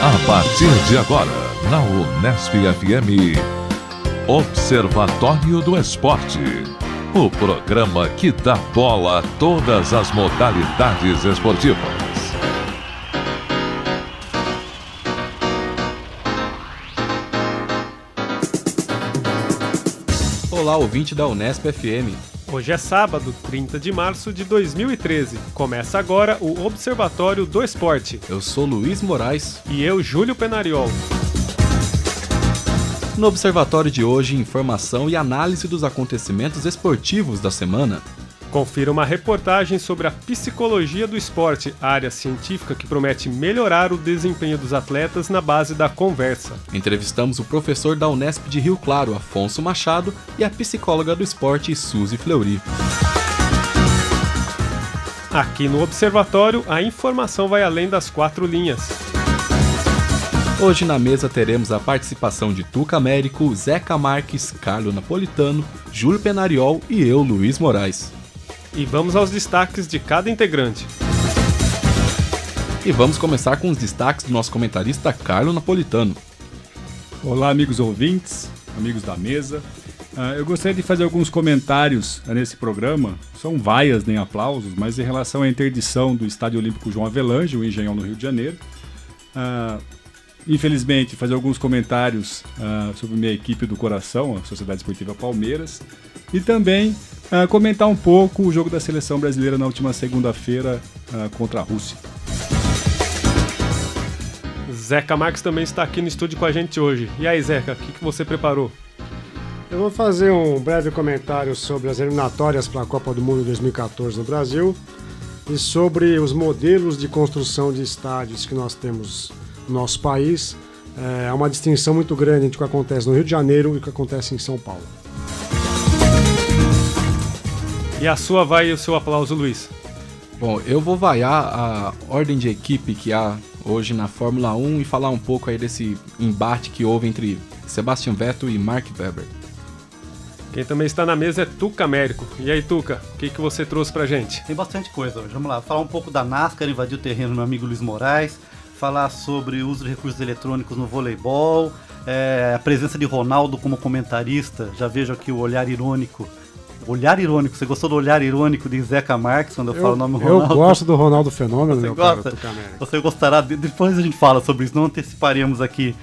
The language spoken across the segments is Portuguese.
A partir de agora, na Unesp FM, Observatório do Esporte. O programa que dá bola a todas as modalidades esportivas. Olá, ouvinte da Unesp FM. Hoje é sábado, 30 de março de 2013. Começa agora o Observatório do Esporte. Eu sou Luiz Moraes. E eu, Júlio Penariol. No Observatório de hoje, informação e análise dos acontecimentos esportivos da semana. Confira uma reportagem sobre a psicologia do esporte, área científica que promete melhorar o desempenho dos atletas na base da conversa. Entrevistamos o professor da Unesp de Rio Claro, Afonso Machado, e a psicóloga do esporte, Suzy Fleury. Aqui no Observatório, a informação vai além das 4 linhas. Hoje na mesa teremos a participação de Tuca Américo, Zeca Marques, Carlo Napolitano, Júlio Penariol e eu, Luiz Moraes. E vamos aos destaques de cada integrante. E vamos começar com os destaques do nosso comentarista Carlo Napolitano. Olá, amigos ouvintes, amigos da mesa. Eu gostaria de fazer alguns comentários nesse programa. São vaias nem aplausos, mas em relação à interdição do Estádio Olímpico João Avelange, o Engenhão, no Rio de Janeiro. Infelizmente, fazer alguns comentários sobre minha equipe do coração, a Sociedade Esportiva Palmeiras. E também comentar um pouco o jogo da seleção brasileira na última segunda-feira contra a Rússia. Zeca Marques também está aqui no estúdio com a gente hoje. E aí, Zeca, o que você preparou? Eu vou fazer um breve comentário sobre as eliminatórias para a Copa do Mundo 2014 no Brasil e sobre os modelos de construção de estádios que nós temos no nosso país. É uma distinção muito grande entre o que acontece no Rio de Janeiro e o que acontece em São Paulo. E a sua vai e o seu aplauso, Luiz? Bom, eu vou vaiar a ordem de equipe que há hoje na Fórmula 1 e falar um pouco aí desse embate que houve entre Sebastian Vettel e Mark Webber. Quem também está na mesa é Tuca Américo. E aí, Tuca, o que você trouxe pra gente? Tem bastante coisa hoje. Vamos lá, falar um pouco da NASCAR, invadir o terreno do meu amigo Luiz Moraes, falar sobre o uso de recursos eletrônicos no voleibol, a presença de Ronaldo como comentarista. Já vejo aqui o olhar irônico. Olhar irônico, você gostou do olhar irônico de Zeca Marques quando eu falo o nome Ronaldo? Eu gosto do Ronaldo Fenômeno, você meu gosta? Cara, você gostará, depois a gente fala sobre isso, não anteciparemos aqui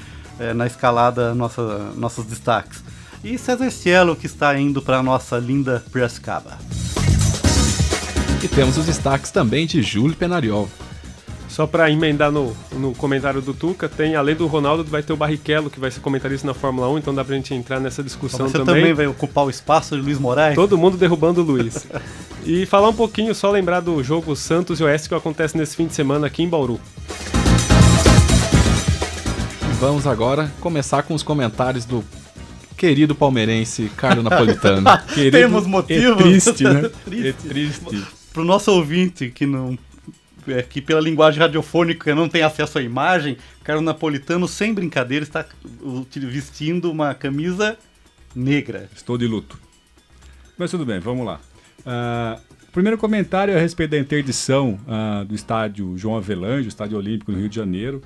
na escalada nossos destaques. E César Cielo, que está indo para a nossa linda Piracicaba. E temos os destaques também de Júlio Penariol. Só para emendar no comentário do Tuca, além do Ronaldo, vai ter o Barrichello, que vai ser comentarista na Fórmula 1, então dá pra gente entrar nessa discussão você também. Você também vai ocupar o espaço de Luiz Moraes? Todo mundo derrubando o Luiz. E falar um pouquinho, só lembrar do jogo Santos e Oeste que acontece nesse fim de semana aqui em Bauru. E vamos agora começar com os comentários do querido palmeirense Carlo Napolitano. Temos motivos. É triste, né? É triste. Pro nosso ouvinte que pela linguagem radiofônica não tem acesso à imagem, Carlo Napolitano, sem brincadeira, está vestindo uma camisa negra. Estou de luto. Mas tudo bem, vamos lá. O primeiro comentário é a respeito da interdição do estádio João Avelange, o estádio olímpico no Rio de Janeiro,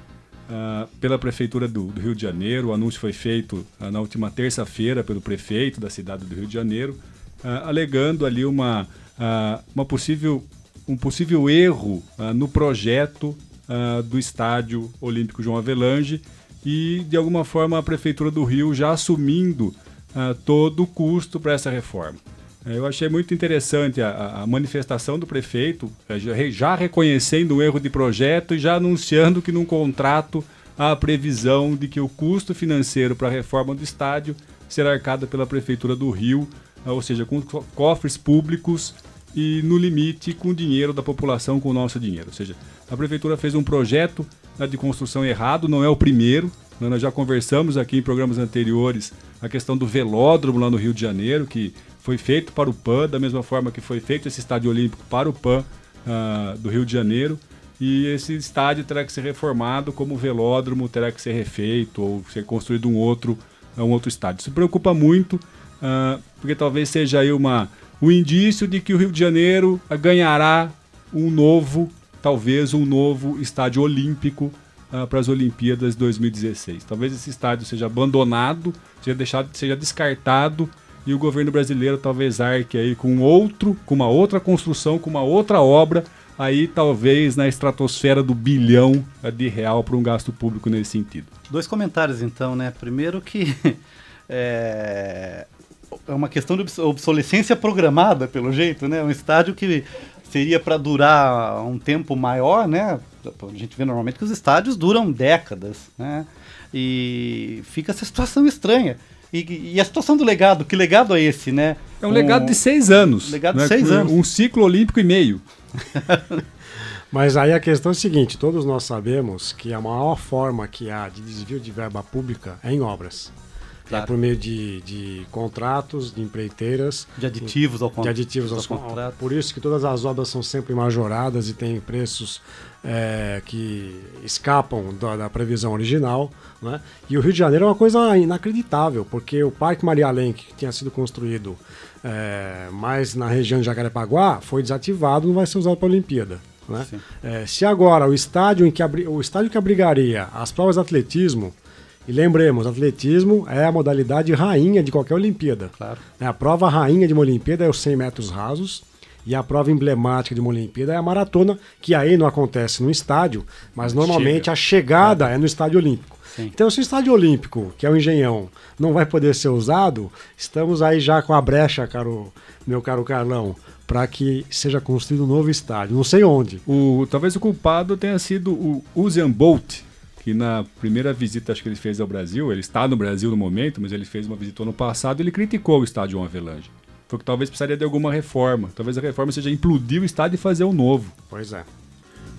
pela Prefeitura do Rio de Janeiro. O anúncio foi feito na última terça-feira pelo prefeito da cidade do Rio de Janeiro, alegando ali um possível erro no projeto do Estádio Olímpico João Avelange e, de alguma forma, a Prefeitura do Rio já assumindo todo o custo para essa reforma. Eu achei muito interessante a manifestação do prefeito, já reconhecendo o erro de projeto e já anunciando que num contrato há a previsão de que o custo financeiro para a reforma do estádio será arcado pela Prefeitura do Rio, ou seja, com cofres públicos e, no limite, com o dinheiro da população, com o nosso dinheiro. Ou seja, a Prefeitura fez um projeto de construção errado, não é o primeiro. Nós já conversamos aqui em programas anteriores a questão do velódromo lá no Rio de Janeiro, que foi feito para o PAN, da mesma forma que foi feito esse estádio olímpico para o PAN do Rio de Janeiro. E esse estádio terá que ser reformado, como o velódromo terá que ser refeito ou ser construído um outro estádio. Isso preocupa muito, porque talvez seja aí um indício de que o Rio de Janeiro ganhará talvez um novo estádio olímpico para as Olimpíadas 2016. Talvez esse estádio seja abandonado, seja descartado, e o governo brasileiro talvez arque aí com uma outra construção, com uma outra obra, aí talvez na estratosfera do bilhão de real para um gasto público nesse sentido. 2 comentários então, né? Primeiro que é uma questão de obsolescência programada, pelo jeito, né? Um estádio que seria para durar um tempo maior, né? A gente vê normalmente que os estádios duram décadas, né? E fica essa situação estranha. E a situação do legado, que legado é esse, né? É um legado de 6 anos. Legado né? de 6 anos. Um ciclo olímpico e meio. Mas aí a questão é a seguinte, todos nós sabemos que a maior forma que há de desvio de verba pública é em obras. Claro. É por meio de contratos, de empreiteiras. De aditivos aos contratos. Por isso que todas as obras são sempre majoradas e têm preços que escapam da previsão original. Né? E o Rio de Janeiro é uma coisa inacreditável, porque o Parque Maria Lenk, que tinha sido construído mais na região de Jacarepaguá, foi desativado, não vai ser usado para a Olimpíada. Né? Se agora o estádio que abrigaria as provas de atletismo, e lembremos, atletismo é a modalidade rainha de qualquer Olimpíada. Claro. A prova rainha de uma Olimpíada é os 100 metros rasos, e a prova emblemática de uma Olimpíada é a maratona, que aí não acontece no estádio, mas normalmente a chegada é no Estádio Olímpico. Sim. Então, se o Estádio Olímpico, que é o Engenhão, não vai poder ser usado, estamos aí já com a brecha, meu caro Carlão, para que seja construído um novo estádio. Não sei onde. Talvez o culpado tenha sido o Usain Bolt, que na primeira visita acho que ele fez ao Brasil, ele está no Brasil no momento, mas ele fez uma visita ano passado, ele criticou o estádio João Avelange. Falou que talvez precisaria de alguma reforma. Talvez a reforma seja implodir o estádio e fazer um novo. Pois é.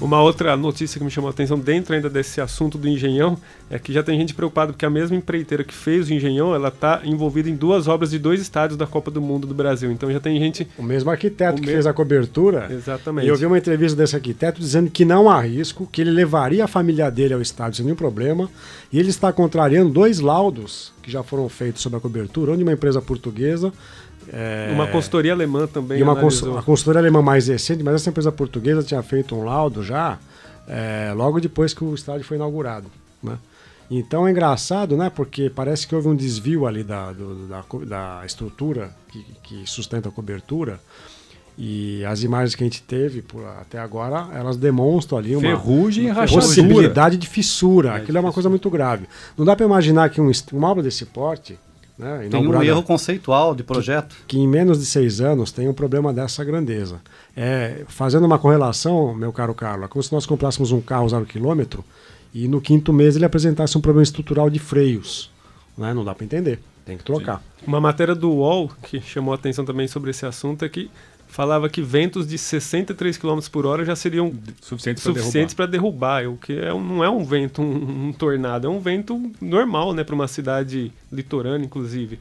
Uma outra notícia que me chamou a atenção dentro ainda desse assunto do Engenhão é que já tem gente preocupada porque a mesma empreiteira que fez o Engenhão, ela está envolvida em 2 obras de 2 estádios da Copa do Mundo do Brasil. Então já tem gente... O mesmo arquiteto que fez a cobertura. Exatamente. E eu vi uma entrevista desse arquiteto dizendo que não há risco, que ele levaria a família dele ao estádio sem nenhum problema, e ele está contrariando 2 laudos que já foram feitos sobre a cobertura, um de uma empresa portuguesa. Uma consultoria alemã também. E a consultoria alemã mais recente, mas essa empresa portuguesa tinha feito um laudo já logo depois que o estádio foi inaugurado. Né? Então é engraçado, né? Porque parece que houve um desvio ali da estrutura que sustenta a cobertura. E as imagens que a gente teve até agora, elas demonstram ali uma ferrugem e rachadura, possibilidade de fissura. Aquilo é uma coisa muito grave. Não dá para imaginar que uma obra desse porte, né, tem um erro conceitual de projeto. Que em menos de 6 anos tem um problema dessa grandeza. Fazendo uma correlação, meu caro Carlos, é como se nós comprássemos um carro 0 km e no 5º mês ele apresentasse um problema estrutural de freios. Né? Não dá para entender, tem que trocar. Sim. Uma matéria do UOL que chamou a atenção também sobre esse assunto é que falava que ventos de 63 km por hora já seriam suficientes para derrubar. O que não é um vento, um tornado, é um vento normal, né, para uma cidade litorânea, inclusive.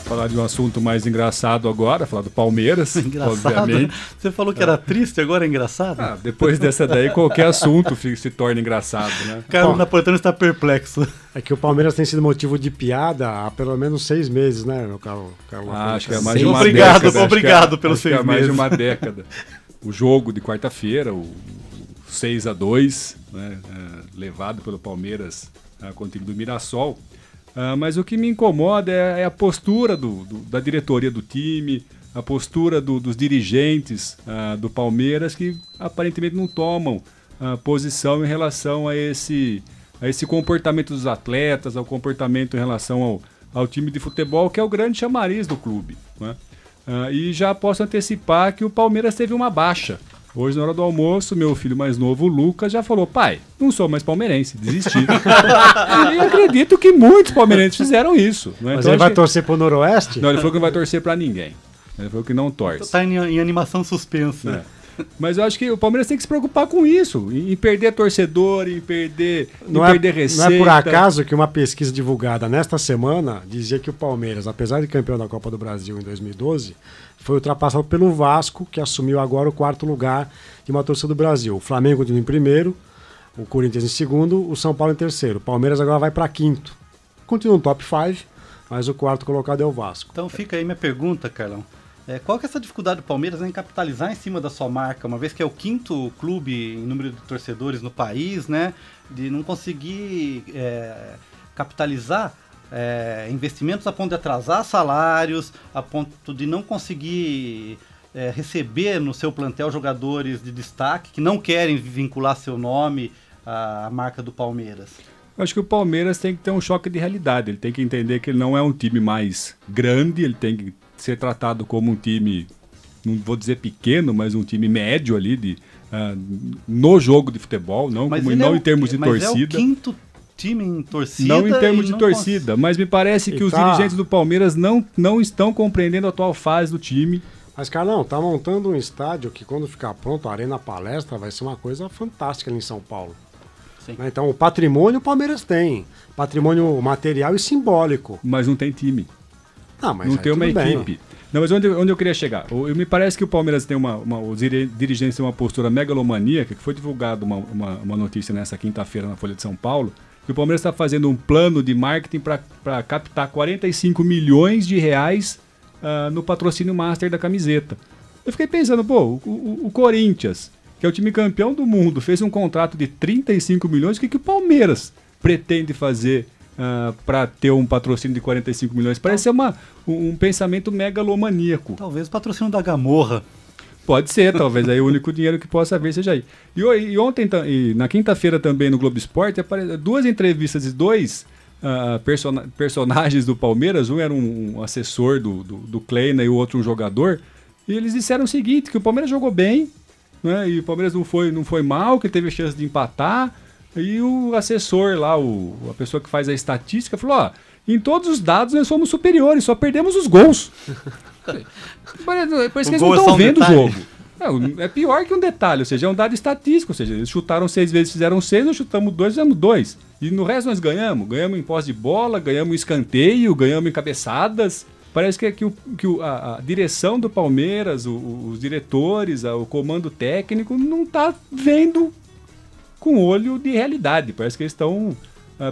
Falar de um assunto mais engraçado agora, falar do Palmeiras, obviamente. Você falou que era triste, agora é engraçado? Depois dessa daí, qualquer assunto se torna engraçado, né? Carlos Napolitano está perplexo. É que o Palmeiras tem sido motivo de piada há pelo menos 6 meses, né, meu Carlos? Acho que é mais de uma década. Obrigado pelos 6 meses. Mais de uma década. O jogo de quarta-feira, o 6-2, né, levado pelo Palmeiras contra o time do Mirassol. Mas o que me incomoda é a postura da diretoria do time, a postura dos dirigentes do Palmeiras, que aparentemente não tomam posição em relação a esse comportamento dos atletas, ao comportamento em relação ao time de futebol, que é o grande chamariz do clube. Né? E já posso antecipar que o Palmeiras teve uma baixa. Hoje, na hora do almoço, meu filho mais novo, o Lucas, já falou: pai, não sou mais palmeirense, desisti. E eu acredito que muitos palmeirenses fizeram isso. Né? Mas então, ele vai torcer pro Noroeste? Não, ele falou que não vai torcer pra ninguém. Ele falou que não torce. Está em animação suspensa. Mas eu acho que o Palmeiras tem que se preocupar com isso, em perder torcedor, em perder receita. Não é por acaso que uma pesquisa divulgada nesta semana dizia que o Palmeiras, apesar de campeão da Copa do Brasil em 2012, foi ultrapassado pelo Vasco, que assumiu agora o 4º lugar de uma torcida do Brasil. O Flamengo continua em primeiro, o Corinthians em segundo, o São Paulo em terceiro. O Palmeiras agora vai para 5º. Continua no top 5, mas o 4º colocado é o Vasco. Então fica aí minha pergunta, Carlão. Qual que é essa dificuldade do Palmeiras em capitalizar em cima da sua marca, uma vez que é o 5º clube em número de torcedores no país, né? De não conseguir capitalizar investimentos a ponto de atrasar salários, a ponto de não conseguir receber no seu plantel jogadores de destaque que não querem vincular seu nome à marca do Palmeiras. Eu acho que o Palmeiras tem que ter um choque de realidade, ele tem que entender que ele não é um time mais grande, ele tem que ser tratado como um time, não vou dizer pequeno, mas um time médio ali no jogo de futebol, não em termos de torcida. É o 5º time em torcida. Não em termos de torcida, mas me parece que os dirigentes do Palmeiras não estão compreendendo a atual fase do time. Mas, Carlão, tá montando um estádio que quando ficar pronto, a Arena Palestra vai ser uma coisa fantástica ali em São Paulo. Sim. Então, o patrimônio o Palmeiras tem. Patrimônio material e simbólico. Mas não tem time. Mas não tem uma equipe. Não, mas onde eu queria chegar? Me parece que o Palmeiras tem os dirigentes têm uma postura megalomaníaca, que foi divulgada uma notícia nessa quinta-feira na Folha de São Paulo, que o Palmeiras está fazendo um plano de marketing para captar 45 milhões de reais no patrocínio master da camiseta. Eu fiquei pensando, o Corinthians, que é o time campeão do mundo, fez um contrato de 35 milhões, o que o Palmeiras pretende fazer para ter um patrocínio de 45 milhões? Parece ser um pensamento megalomaníaco. Talvez o patrocínio da Gamorra. Pode ser, talvez aí o único dinheiro que possa haver seja aí. E ontem, na quinta-feira também no Globo Esporte, apareceram 2 entrevistas de 2 personagens do Palmeiras. Um era um assessor do Kleina e o outro um jogador. E eles disseram o seguinte, que o Palmeiras jogou bem, né, e o Palmeiras não foi mal, que teve chance de empatar. E o assessor lá, a pessoa que faz a estatística, falou, em todos os dados nós somos superiores, só perdemos os gols. Parece que eles não estão vendo o jogo. É pior que um detalhe, ou seja, é um dado estatístico, ou seja, eles chutaram 6 vezes, fizeram 6, nós chutamos 2, fizemos 2. E no resto nós ganhamos em posse de bola, ganhamos em escanteio, ganhamos em cabeçadas. Parece que a direção do Palmeiras, os diretores, o comando técnico não está vendo com olho de realidade. Parece que eles estão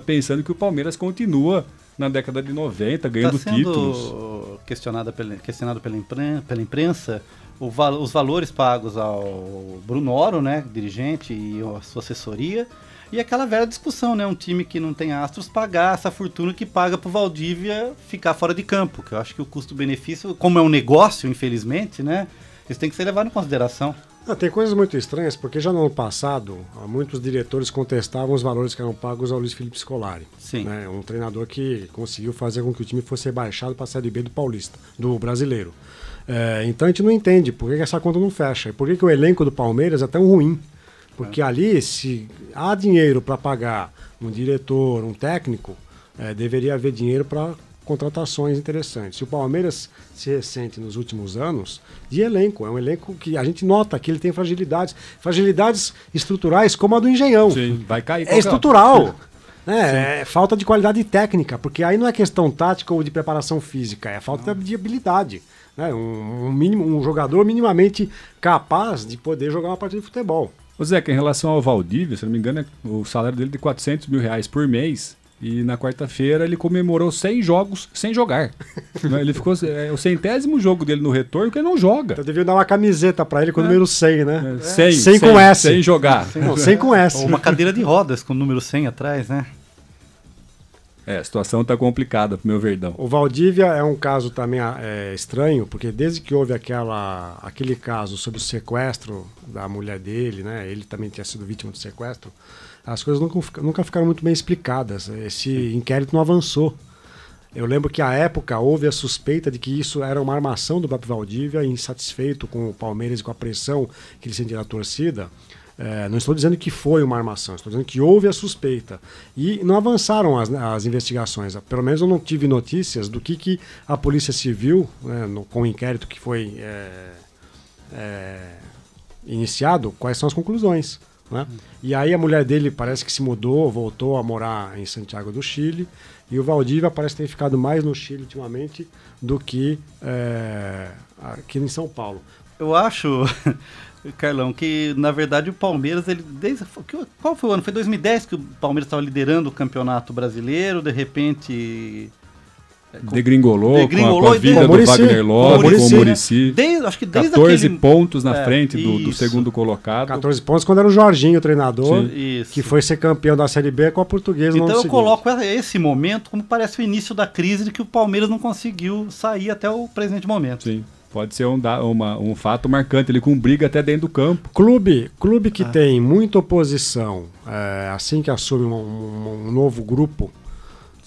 pensando que o Palmeiras continua na década de 90, ganhando títulos. Questionado pela imprensa os valores pagos ao Bruno Oro, né, dirigente, e a sua assessoria, e aquela velha discussão, né, um time que não tem astros pagar essa fortuna que paga pro Valdívia ficar fora de campo, que eu acho que o custo-benefício, como é um negócio, infelizmente, né, isso tem que ser levado em consideração. Tem coisas muito estranhas, porque já no ano passado, muitos diretores contestavam os valores que eram pagos ao Luiz Felipe Scolari. Sim. Né, um treinador que conseguiu fazer com que o time fosse rebaixado para a Série B do Brasileiro. Então a gente não entende por que essa conta não fecha. Por que o elenco do Palmeiras é tão ruim? Porque ali, se há dinheiro para pagar um diretor, um técnico, deveria haver dinheiro para contratações interessantes. Se o Palmeiras se ressente nos últimos anos de elenco, é um elenco que a gente nota que ele tem fragilidades estruturais como a do Engenhão. Sim, vai cair. É estrutural. É falta de qualidade técnica, porque aí não é questão tática ou de preparação física, é falta de habilidade. Né? Um jogador minimamente capaz de poder jogar uma partida de futebol. Ô Zeca, em relação ao Valdívia, se não me engano, o salário dele é de R$400 mil por mês. E na quarta-feira ele comemorou 100 jogos sem jogar. Ele ficou o 100º jogo dele no retorno, que ele não joga. Então devia dar uma camiseta pra ele com o número 100, né? 100 com S. Sem jogar. 100 com S. Ou uma cadeira de rodas com o número 100 atrás, né? A situação tá complicada pro meu Verdão. O Valdívia é um caso também estranho, porque desde que houve aquele caso sobre o sequestro da mulher dele, né? Ele também tinha sido vítima do sequestro. As coisas nunca ficaram muito bem explicadas. Esse inquérito não avançou. Eu lembro que à época houve a suspeita de que isso era uma armação do próprio Valdívia, insatisfeito com o Palmeiras e com a pressão que ele sentia da torcida. Não estou dizendo que foi uma armação, estou dizendo que houve a suspeita. E não avançaram as investigações. Pelo menos eu não tive notícias do que a Polícia Civil, né, com o inquérito que foi iniciado, quais são as conclusões. Né? E aí a mulher dele parece que se mudou, voltou a morar em Santiago do Chile, e o Valdívia parece ter ficado mais no Chile ultimamente do que aqui em São Paulo. Eu acho, Carlão, que na verdade o Palmeiras, qual foi o ano? Foi 2010 que o Palmeiras estava liderando o Campeonato Brasileiro, de repente degringolou com a vida do Wagner Love, com o Muricy. Acho que desde 14 pontos na frente do segundo colocado. 14 pontos quando era o Jorginho, o treinador, que foi ser campeão da Série B com a Portuguesa. Então eu coloco esse momento como parece o início da crise de que o Palmeiras não conseguiu sair até o presente momento. Sim. Pode ser um fato marcante, ele com briga até dentro do campo. Clube que tem muita oposição, assim que assume um novo grupo,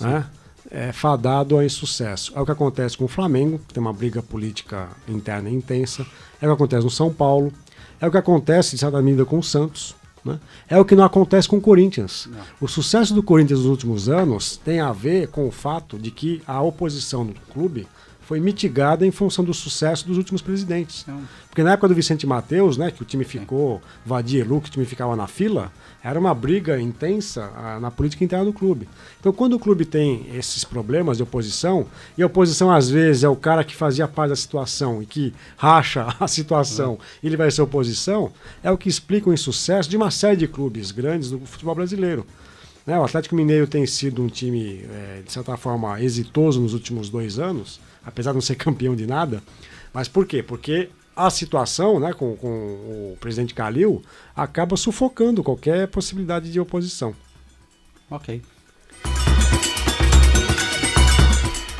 né, é fadado a insucesso. É o que acontece com o Flamengo, que tem uma briga política interna intensa. É o que acontece no São Paulo. É o que acontece, de certa medida, com o Santos. Né? É o que não acontece com o Corinthians. Não. O sucesso do Corinthians nos últimos anos tem a ver com o fato de que a oposição do clube foi mitigada em função do sucesso dos últimos presidentes. Porque na época do Vicente Mateus, né, que o time ficou, Vadia e Lu, que o time ficava na fila, era uma briga intensa na política interna do clube. Então, quando o clube tem esses problemas de oposição, e a oposição às vezes é o cara que fazia parte da situação e que racha a situação, e ele vai ser oposição, é o que explica o insucesso de uma série de clubes grandes do futebol brasileiro. Né, o Atlético Mineiro tem sido um time, de certa forma, exitoso nos últimos 2 anos, apesar de não ser campeão de nada. Mas por quê? Porque a situação, né, com o presidente Calil acaba sufocando qualquer possibilidade de oposição. Ok.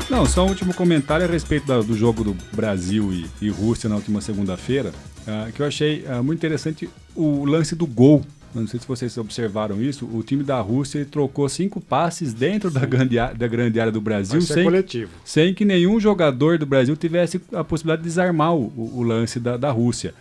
Não, só um último comentário a respeito do jogo do Brasil e Rússia na última segunda-feira, que eu achei muito interessante o lance do gol. Não sei se vocês observaram isso, o time da Rússia trocou 5 passes dentro da grande área do Brasil sem que nenhum jogador do Brasil tivesse a possibilidade de desarmar o lance da Rússia.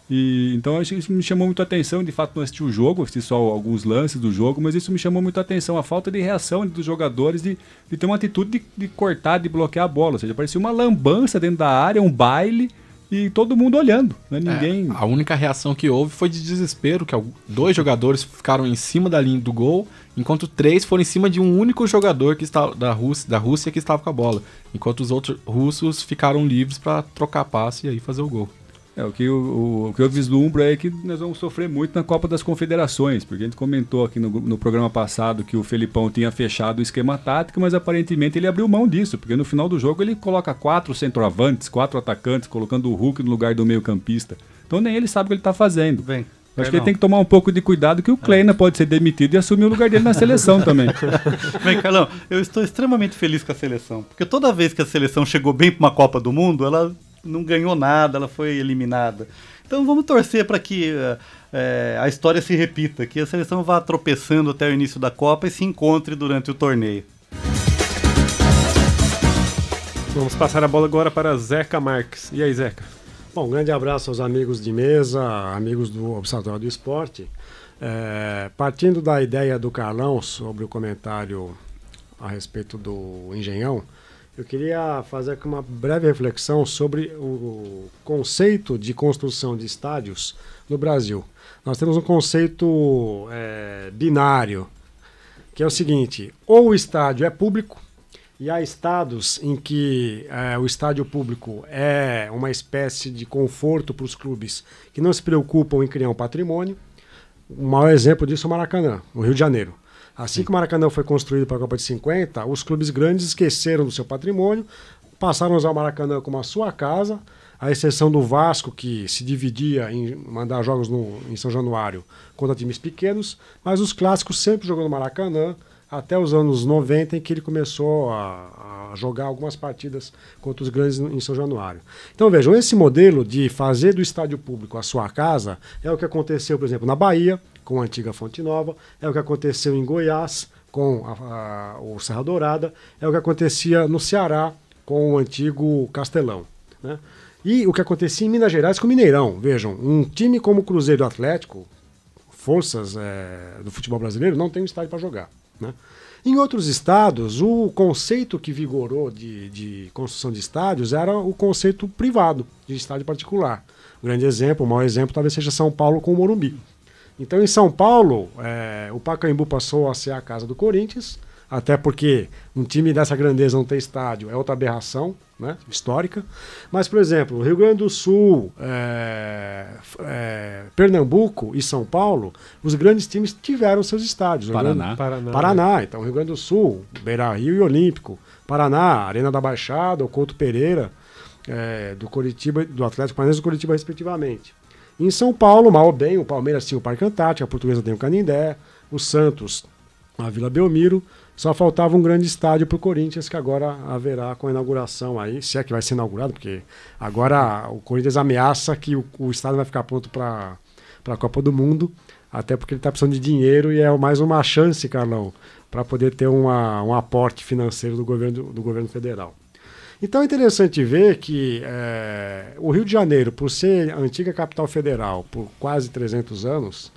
E, então isso me chamou muito a atenção. De fato, não assisti o jogo, assisti só alguns lances do jogo, mas isso me chamou muito a atenção, a falta de reação dos jogadores de ter uma atitude de cortar, de bloquear a bola. Ou seja, parecia uma lambança dentro da área, um baile, e todo mundo olhando, né? Ninguém... A única reação que houve foi de desespero, que 2 jogadores ficaram em cima da linha do gol, enquanto 3 foram em cima de um único jogador que estava da Rússia que estava com a bola, enquanto os outros russos ficaram livres para trocar passe e aí fazer o gol. O que eu vislumbro é que nós vamos sofrer muito na Copa das Confederações, porque a gente comentou aqui no programa passado que o Felipão tinha fechado o esquema tático, mas aparentemente ele abriu mão disso, porque no final do jogo ele coloca 4 centroavantes, 4 atacantes, colocando o Hulk no lugar do meio-campista. Então nem ele sabe o que ele está fazendo. Acho que ele tem que tomar um pouco de cuidado, que o Kleina pode ser demitido e assumir o lugar dele na seleção também. Bem, Carlão, eu estou extremamente feliz com a seleção, porque toda vez que a seleção chegou bem para uma Copa do Mundo, ela não ganhou nada, ela foi eliminada. Então vamos torcer para que a história se repita, que a seleção vá tropeçando até o início da Copa e se encontre durante o torneio. Vamos passar a bola agora para Zeca Marques. E aí, Zeca? Bom, um grande abraço aos amigos de mesa, amigos do Observatório do Esporte. Partindo da ideia do Carlão sobre o comentário a respeito do Engenhão, eu queria fazer aqui uma breve reflexão sobre o conceito de construção de estádios no Brasil. Nós temos um conceito binário, que é o seguinte: ou o estádio é público, e há estados em que o estádio público é uma espécie de conforto para os clubes que não se preocupam em criar um patrimônio. O maior exemplo disso é o Maracanã, no Rio de Janeiro. Assim que o Maracanã foi construído para a Copa de 50, os clubes grandes esqueceram do seu patrimônio, passaram a usar o Maracanã como a sua casa, à exceção do Vasco, que se dividia em mandar jogos em São Januário contra times pequenos, mas os clássicos sempre jogou no Maracanã, até os anos 90, em que ele começou a jogar algumas partidas contra os grandes em São Januário. Então vejam, esse modelo de fazer do estádio público a sua casa é o que aconteceu, por exemplo, na Bahia, com a antiga Fonte Nova, é o que aconteceu em Goiás, com o Serra Dourada, é o que acontecia no Ceará, com o antigo Castelão, né? E o que acontecia em Minas Gerais com o Mineirão. Vejam, um time como o Cruzeiro Atlético, forças do futebol brasileiro, não tem um estádio para jogar, né? Em outros estados, o conceito que vigorou de construção de estádios era o conceito privado, de estádio particular. Um grande exemplo, o maior exemplo talvez seja São Paulo com o Morumbi. Então, em São Paulo, o Pacaembu passou a ser a casa do Corinthians, até porque um time dessa grandeza não ter estádio é outra aberração, né, histórica. Mas, por exemplo, o Rio Grande do Sul Pernambuco e São Paulo, os grandes times tiveram seus estádios. Paraná. Então Rio Grande do Sul, Beira-Rio e Olímpico. Paraná, Arena da Baixada, o Couto Pereira, do Coritiba, do Atlético Paranaense e do Coritiba, respectivamente. Em São Paulo, mal ou bem, o Palmeiras tinha o Parque Antártico, a Portuguesa tem o Canindé, o Santos, a Vila Belmiro. Só faltava um grande estádio para o Corinthians, que agora haverá com a inauguração aí, se é que vai ser inaugurado, porque agora o Corinthians ameaça que o estádio vai ficar pronto para a Copa do Mundo, até porque ele está precisando de dinheiro e é mais uma chance, Carlão, para poder ter um aporte financeiro do governo federal. Então é interessante ver que o Rio de Janeiro, por ser a antiga capital federal por quase 300 anos,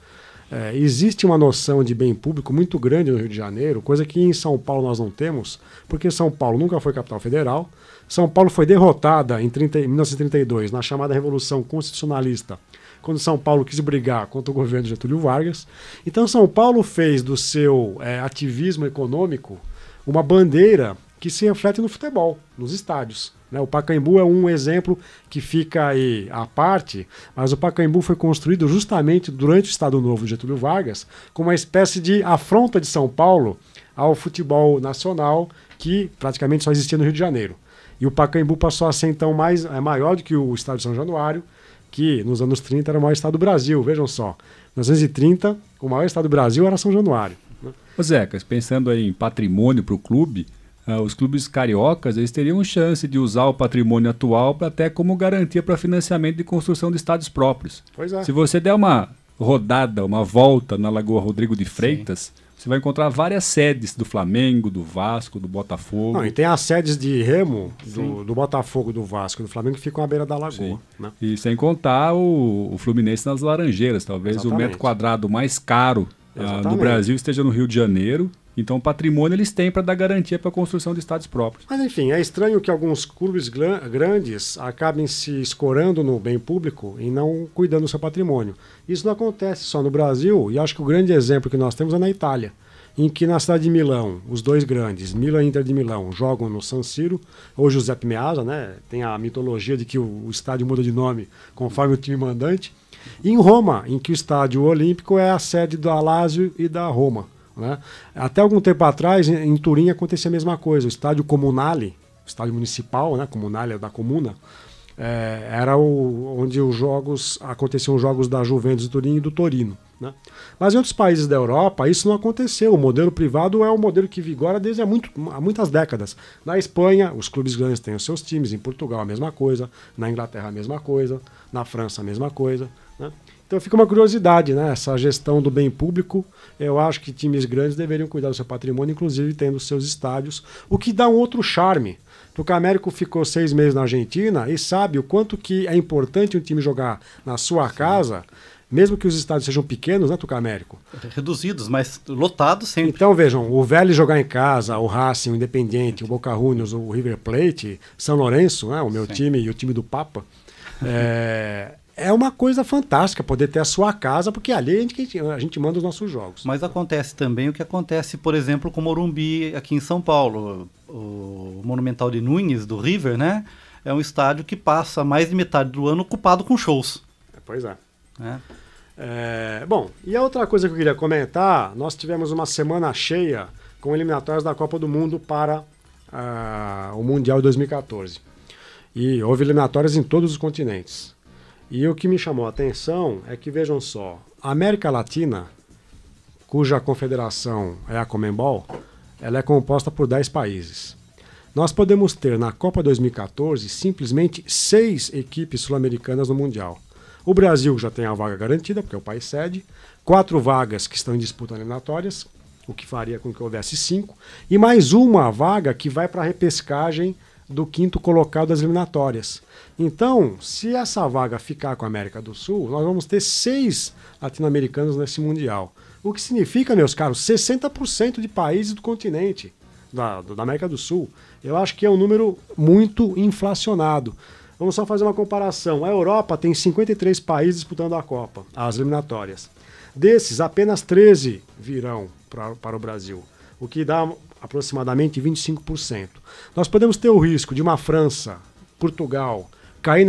existe uma noção de bem público muito grande no Rio de Janeiro, coisa que em São Paulo nós não temos, porque São Paulo nunca foi capital federal. São Paulo foi derrotada em 1932, na chamada Revolução Constitucionalista, quando São Paulo quis brigar contra o governo de Getúlio Vargas. Então São Paulo fez do seu ativismo econômico uma bandeira que se reflete no futebol, nos estádios. O Pacaembu é um exemplo que fica aí à parte, mas o Pacaembu foi construído justamente durante o Estado Novo de Getúlio Vargas como uma espécie de afronta de São Paulo ao futebol nacional que praticamente só existia no Rio de Janeiro. E o Pacaembu passou a ser então maior do que o Estádio de São Januário, que nos anos 30 era o maior estado do Brasil, vejam só. Em 1930, o maior estado do Brasil era São Januário. Ô Zecas, pensando aí em patrimônio para o clube, os clubes cariocas eles teriam chance de usar o patrimônio atual até como garantia para financiamento de construção de estádios próprios. Pois é. Se você der uma rodada, uma volta na Lagoa Rodrigo de Freitas, você vai encontrar várias sedes do Flamengo, do Vasco, do Botafogo. Não, e tem as sedes de remo do Botafogo, do Vasco e do Flamengo que ficam à beira da lagoa. Né? E sem contar o Fluminense nas Laranjeiras. Talvez Exatamente. O metro quadrado mais caro do Brasil esteja no Rio de Janeiro. Então o patrimônio eles têm para dar garantia para a construção de estádios próprios. Mas enfim, é estranho que alguns clubes grandes acabem se escorando no bem público e não cuidando do seu patrimônio. Isso não acontece só no Brasil, e acho que o grande exemplo que nós temos é na Itália, em que na cidade de Milão, os dois grandes, Milan e Inter de Milão, jogam no San Siro, ou Giuseppe Meazza, né? Tem a mitologia de que o estádio muda de nome conforme o time mandante. E em Roma, em que o estádio olímpico é a sede da Lazio e da Roma. Né? Até algum tempo atrás, em Turim, acontecia a mesma coisa. O estádio Comunale, o estádio municipal, né? Comunale é da Comuna, era onde aconteciam os jogos da Juventus de Turim e do Torino. Né? Mas em outros países da Europa, isso não aconteceu. O modelo privado é o modelo que vigora desde há muitas décadas. Na Espanha, os clubes grandes têm os seus times. Em Portugal, a mesma coisa. Na Inglaterra, a mesma coisa. Na França, a mesma coisa. Né? Então fica uma curiosidade, né? Essa gestão do bem público. Eu acho que times grandes deveriam cuidar do seu patrimônio, inclusive tendo seus estádios, o que dá um outro charme. Porque o Américo ficou 6 meses na Argentina e sabe o quanto que é importante um time jogar na sua casa, mesmo que os estádios sejam pequenos, né, Tucamérico? Reduzidos, mas lotados sempre. Então vejam, o Vélez jogar em casa, o Racing, o Independiente, o Boca Juniors, o River Plate, São Lourenço, né, o meu time e o time do Papa, é uma coisa fantástica poder ter a sua casa, porque ali a gente manda os nossos jogos. Mas acontece também o que acontece, por exemplo, com o Morumbi aqui em São Paulo. O Monumental de Nunes, do River, né? É um estádio que passa mais de metade do ano ocupado com shows. Pois é. Bom, e a outra coisa que eu queria comentar, nós tivemos uma semana cheia com eliminatórias da Copa do Mundo para o Mundial de 2014. E houve eliminatórias em todos os continentes. E o que me chamou a atenção é que, vejam só, a América Latina, cuja confederação é a Conmebol, ela é composta por 10 países. Nós podemos ter na Copa 2014 simplesmente 6 equipes sul-americanas no Mundial. O Brasil já tem a vaga garantida, porque é o país sede, 4 vagas que estão em disputa eliminatórias, o que faria com que houvesse 5, e mais uma vaga que vai para a repescagem do 5º colocado das eliminatórias. Então, se essa vaga ficar com a América do Sul, nós vamos ter 6 latino-americanos nesse Mundial. O que significa, meus caros, 60% de países do continente, da América do Sul. Eu acho que é um número muito inflacionado. Vamos só fazer uma comparação. A Europa tem 53 países disputando a Copa, as eliminatórias. Desses, apenas 13 virão para o Brasil, o que dá aproximadamente 25%. Nós podemos ter o risco de uma França, Portugal, cair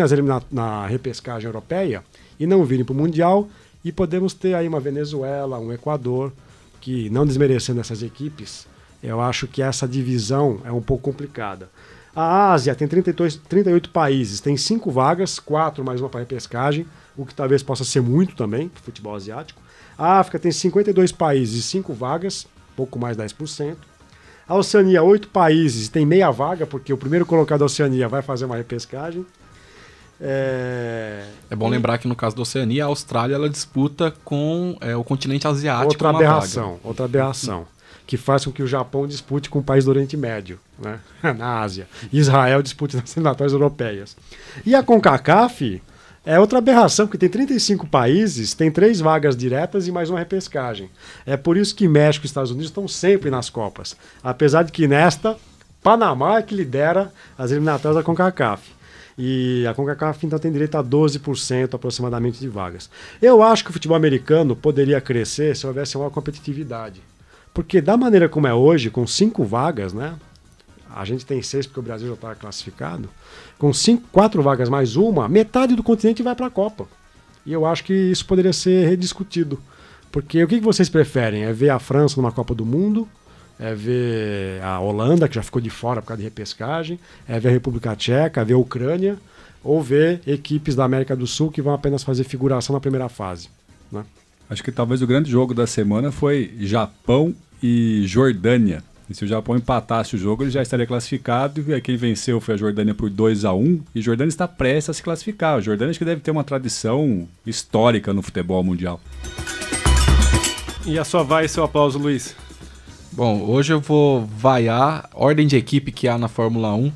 na repescagem europeia e não virem para o Mundial, e podemos ter aí uma Venezuela, um Equador, que, não desmerecendo essas equipes, eu acho que essa divisão é um pouco complicada. A Ásia tem 38 países, tem 5 vagas, 4 mais uma para repescagem, o que talvez possa ser muito também para o futebol asiático. A África tem 52 países e 5 vagas, pouco mais 10%. A Oceania, 8 países, tem meia vaga, porque o primeiro colocado da Oceania vai fazer uma repescagem. É bom lembrar que no caso da Oceania, a Austrália ela disputa com o continente asiático. Outra aberração, que faz com que o Japão dispute com o país do Oriente Médio, né? Na Ásia. Israel dispute nas eliminatórias europeias. E a CONCACAF é outra aberração, porque tem 35 países, tem 3 vagas diretas e mais uma repescagem. É por isso que México e Estados Unidos estão sempre nas Copas. Apesar de que nesta, Panamá é que lidera as eliminatórias da CONCACAF. E a CONCACAF então tem direito a 12% aproximadamente de vagas. Eu acho que o futebol americano poderia crescer se houvesse uma competitividade. Porque da maneira como é hoje, com 5 vagas, né? A gente tem 6 porque o Brasil já está classificado. Com 4 vagas mais uma, metade do continente vai para a Copa. E eu acho que isso poderia ser rediscutido. Porque o que vocês preferem? É ver a França numa Copa do Mundo? É ver a Holanda, que já ficou de fora por causa de repescagem? É ver a República Tcheca? Ver a Ucrânia? Ou ver equipes da América do Sul que vão apenas fazer figuração na primeira fase, né? Acho que talvez o grande jogo da semana foi Japão e Jordânia. E se o Japão empatasse o jogo, ele já estaria classificado. E quem venceu foi a Jordânia por 2-1. E a Jordânia está prestes a se classificar. A Jordânia acho que deve ter uma tradição histórica no futebol mundial. E a sua vai e seu aplauso, Luiz? Bom, hoje eu vou vaiar a ordem de equipe que há na Fórmula 1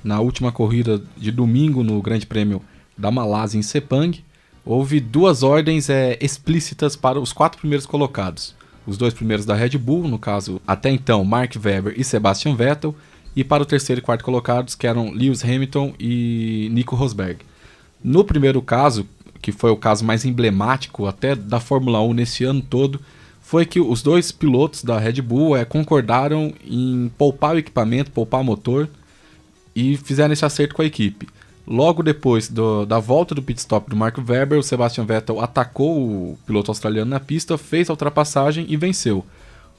na última corrida de domingo no Grande Prêmio da Malásia em Sepang. Houve 2 ordens explícitas para os 4 primeiros colocados. Os 2 primeiros da Red Bull, no caso, até então, Mark Webber e Sebastian Vettel, e para o terceiro e quarto colocados, que eram Lewis Hamilton e Nico Rosberg. No primeiro caso, que foi o caso mais emblemático até da Fórmula 1 nesse ano todo, foi que os 2 pilotos da Red Bull concordaram em poupar o equipamento, poupar o motor, e fizeram esse acerto com a equipe. Logo depois da volta do pit stop do Mark Webber, o Sebastian Vettel atacou o piloto australiano na pista, fez a ultrapassagem e venceu.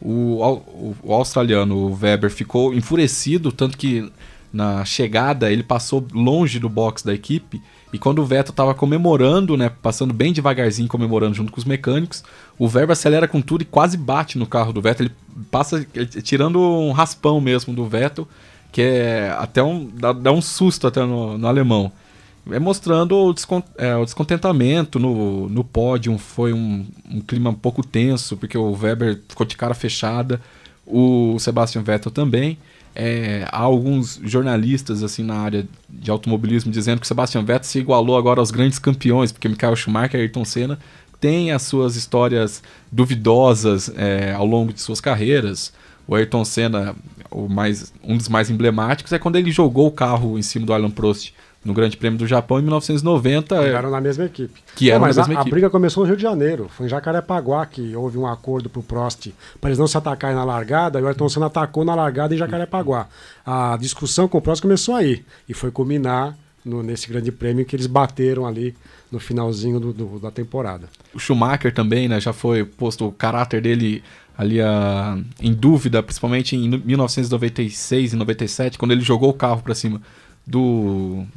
O australiano, o Webber, ficou enfurecido, tanto que na chegada ele passou longe do box da equipe, e quando o Vettel estava comemorando, né, passando bem devagarzinho, comemorando junto com os mecânicos, o Webber acelera com tudo e quase bate no carro do Vettel, ele passa tirando um raspão mesmo do Vettel, que até dá um susto até no alemão. Mostrando o descontentamento no pódio. Foi um clima um pouco tenso, porque o Webber ficou de cara fechada, o Sebastian Vettel também. Há alguns jornalistas assim, na área de automobilismo dizendo que o Sebastian Vettel se igualou agora aos grandes campeões, porque Michael Schumacher e Ayrton Senna têm as suas histórias duvidosas ao longo de suas carreiras. O Ayrton Senna, um dos mais emblemáticos, é quando ele jogou o carro em cima do Alain Prost no Grande Prêmio do Japão em 1990. Eram na mesma equipe. Mas a briga começou no Rio de Janeiro. Foi em Jacarepaguá que houve um acordo pro Prost para eles não se atacarem na largada, e o Ayrton Senna atacou na largada em Jacarepaguá. A discussão com o Prost começou aí e foi culminar nesse Grande Prêmio que eles bateram ali no finalzinho da temporada. O Schumacher também, né, já foi posto o caráter dele ali em dúvida, principalmente em 1996 e 97, quando ele jogou o carro para cima em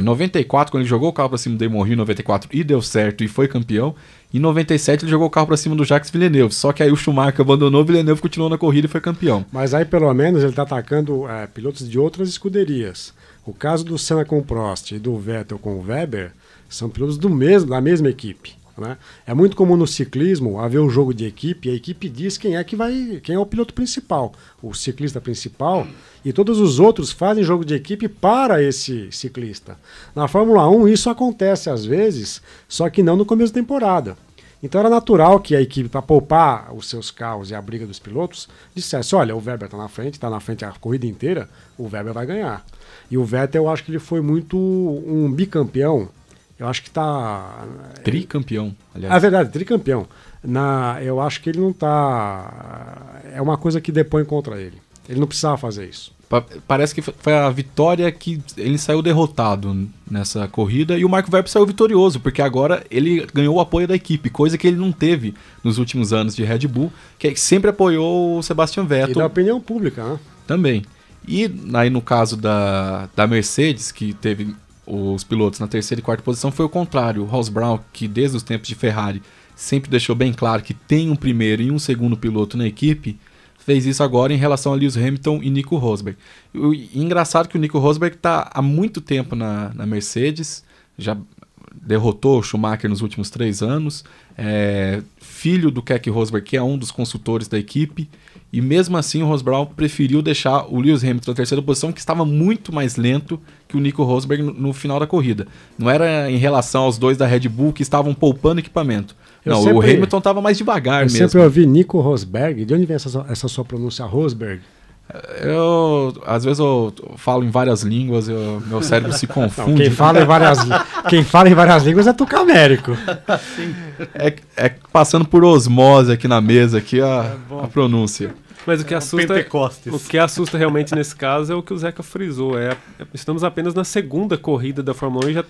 94, quando ele jogou o carro para cima do Damon Hill, em 94, e deu certo e foi campeão. Em 97 ele jogou o carro para cima do Jacques Villeneuve, só que aí o Schumacher abandonou, o Villeneuve continuou na corrida e foi campeão. Mas aí pelo menos ele está atacando pilotos de outras escuderias. O caso do Senna com o Prost e do Vettel com o Webber são pilotos da mesma equipe, né? É muito comum no ciclismo haver um jogo de equipe, e a equipe diz quem é o piloto principal, o ciclista principal, e todos os outros fazem jogo de equipe para esse ciclista. Na Fórmula 1 isso acontece às vezes, só que não no começo da temporada. Então era natural que a equipe, para poupar os seus carros e a briga dos pilotos, dissesse, olha, o Webber está na frente a corrida inteira, o Webber vai ganhar. E o Vettel, eu acho que ele foi muito um bicampeão. Eu acho que está... Tricampeão, aliás. É verdade, tricampeão. Eu acho que ele não está... É uma coisa que depõe contra ele. Ele não precisava fazer isso. Parece que foi a vitória que ele saiu derrotado nessa corrida e o Marco Webber saiu vitorioso, porque agora ele ganhou o apoio da equipe, coisa que ele não teve nos últimos anos de Red Bull, que sempre apoiou o Sebastian Vettel. E da opinião pública, né? Também. E aí no caso da Mercedes, que teve os pilotos na terceira e quarta posição, foi o contrário. O Ross Brown, que desde os tempos de Ferrari sempre deixou bem claro que tem um primeiro e um segundo piloto na equipe, fez isso agora em relação a Lewis Hamilton e Nico Rosberg. E engraçado que o Nico Rosberg está há muito tempo na Mercedes, já derrotou o Schumacher nos últimos 3 anos, filho do Keke Rosberg, que é um dos consultores da equipe, e mesmo assim o Ross Brown preferiu deixar o Lewis Hamilton na terceira posição, que estava muito mais lento que o Nico Rosberg no final da corrida. Não era em relação aos dois da Red Bull que estavam poupando equipamento. O Hamilton estava mais devagar mesmo. Eu sempre ouvi Nico Rosberg. De onde vem essa sua pronúncia, Rosberg? Às vezes eu falo em várias línguas, meu cérebro se confunde. Não, quem fala em várias línguas é Tucamérico. Passando por osmose aqui na mesa aqui a pronúncia. Mas o que assusta realmente nesse caso é o que o Zeca frisou. Estamos apenas na segunda corrida da Fórmula 1 e já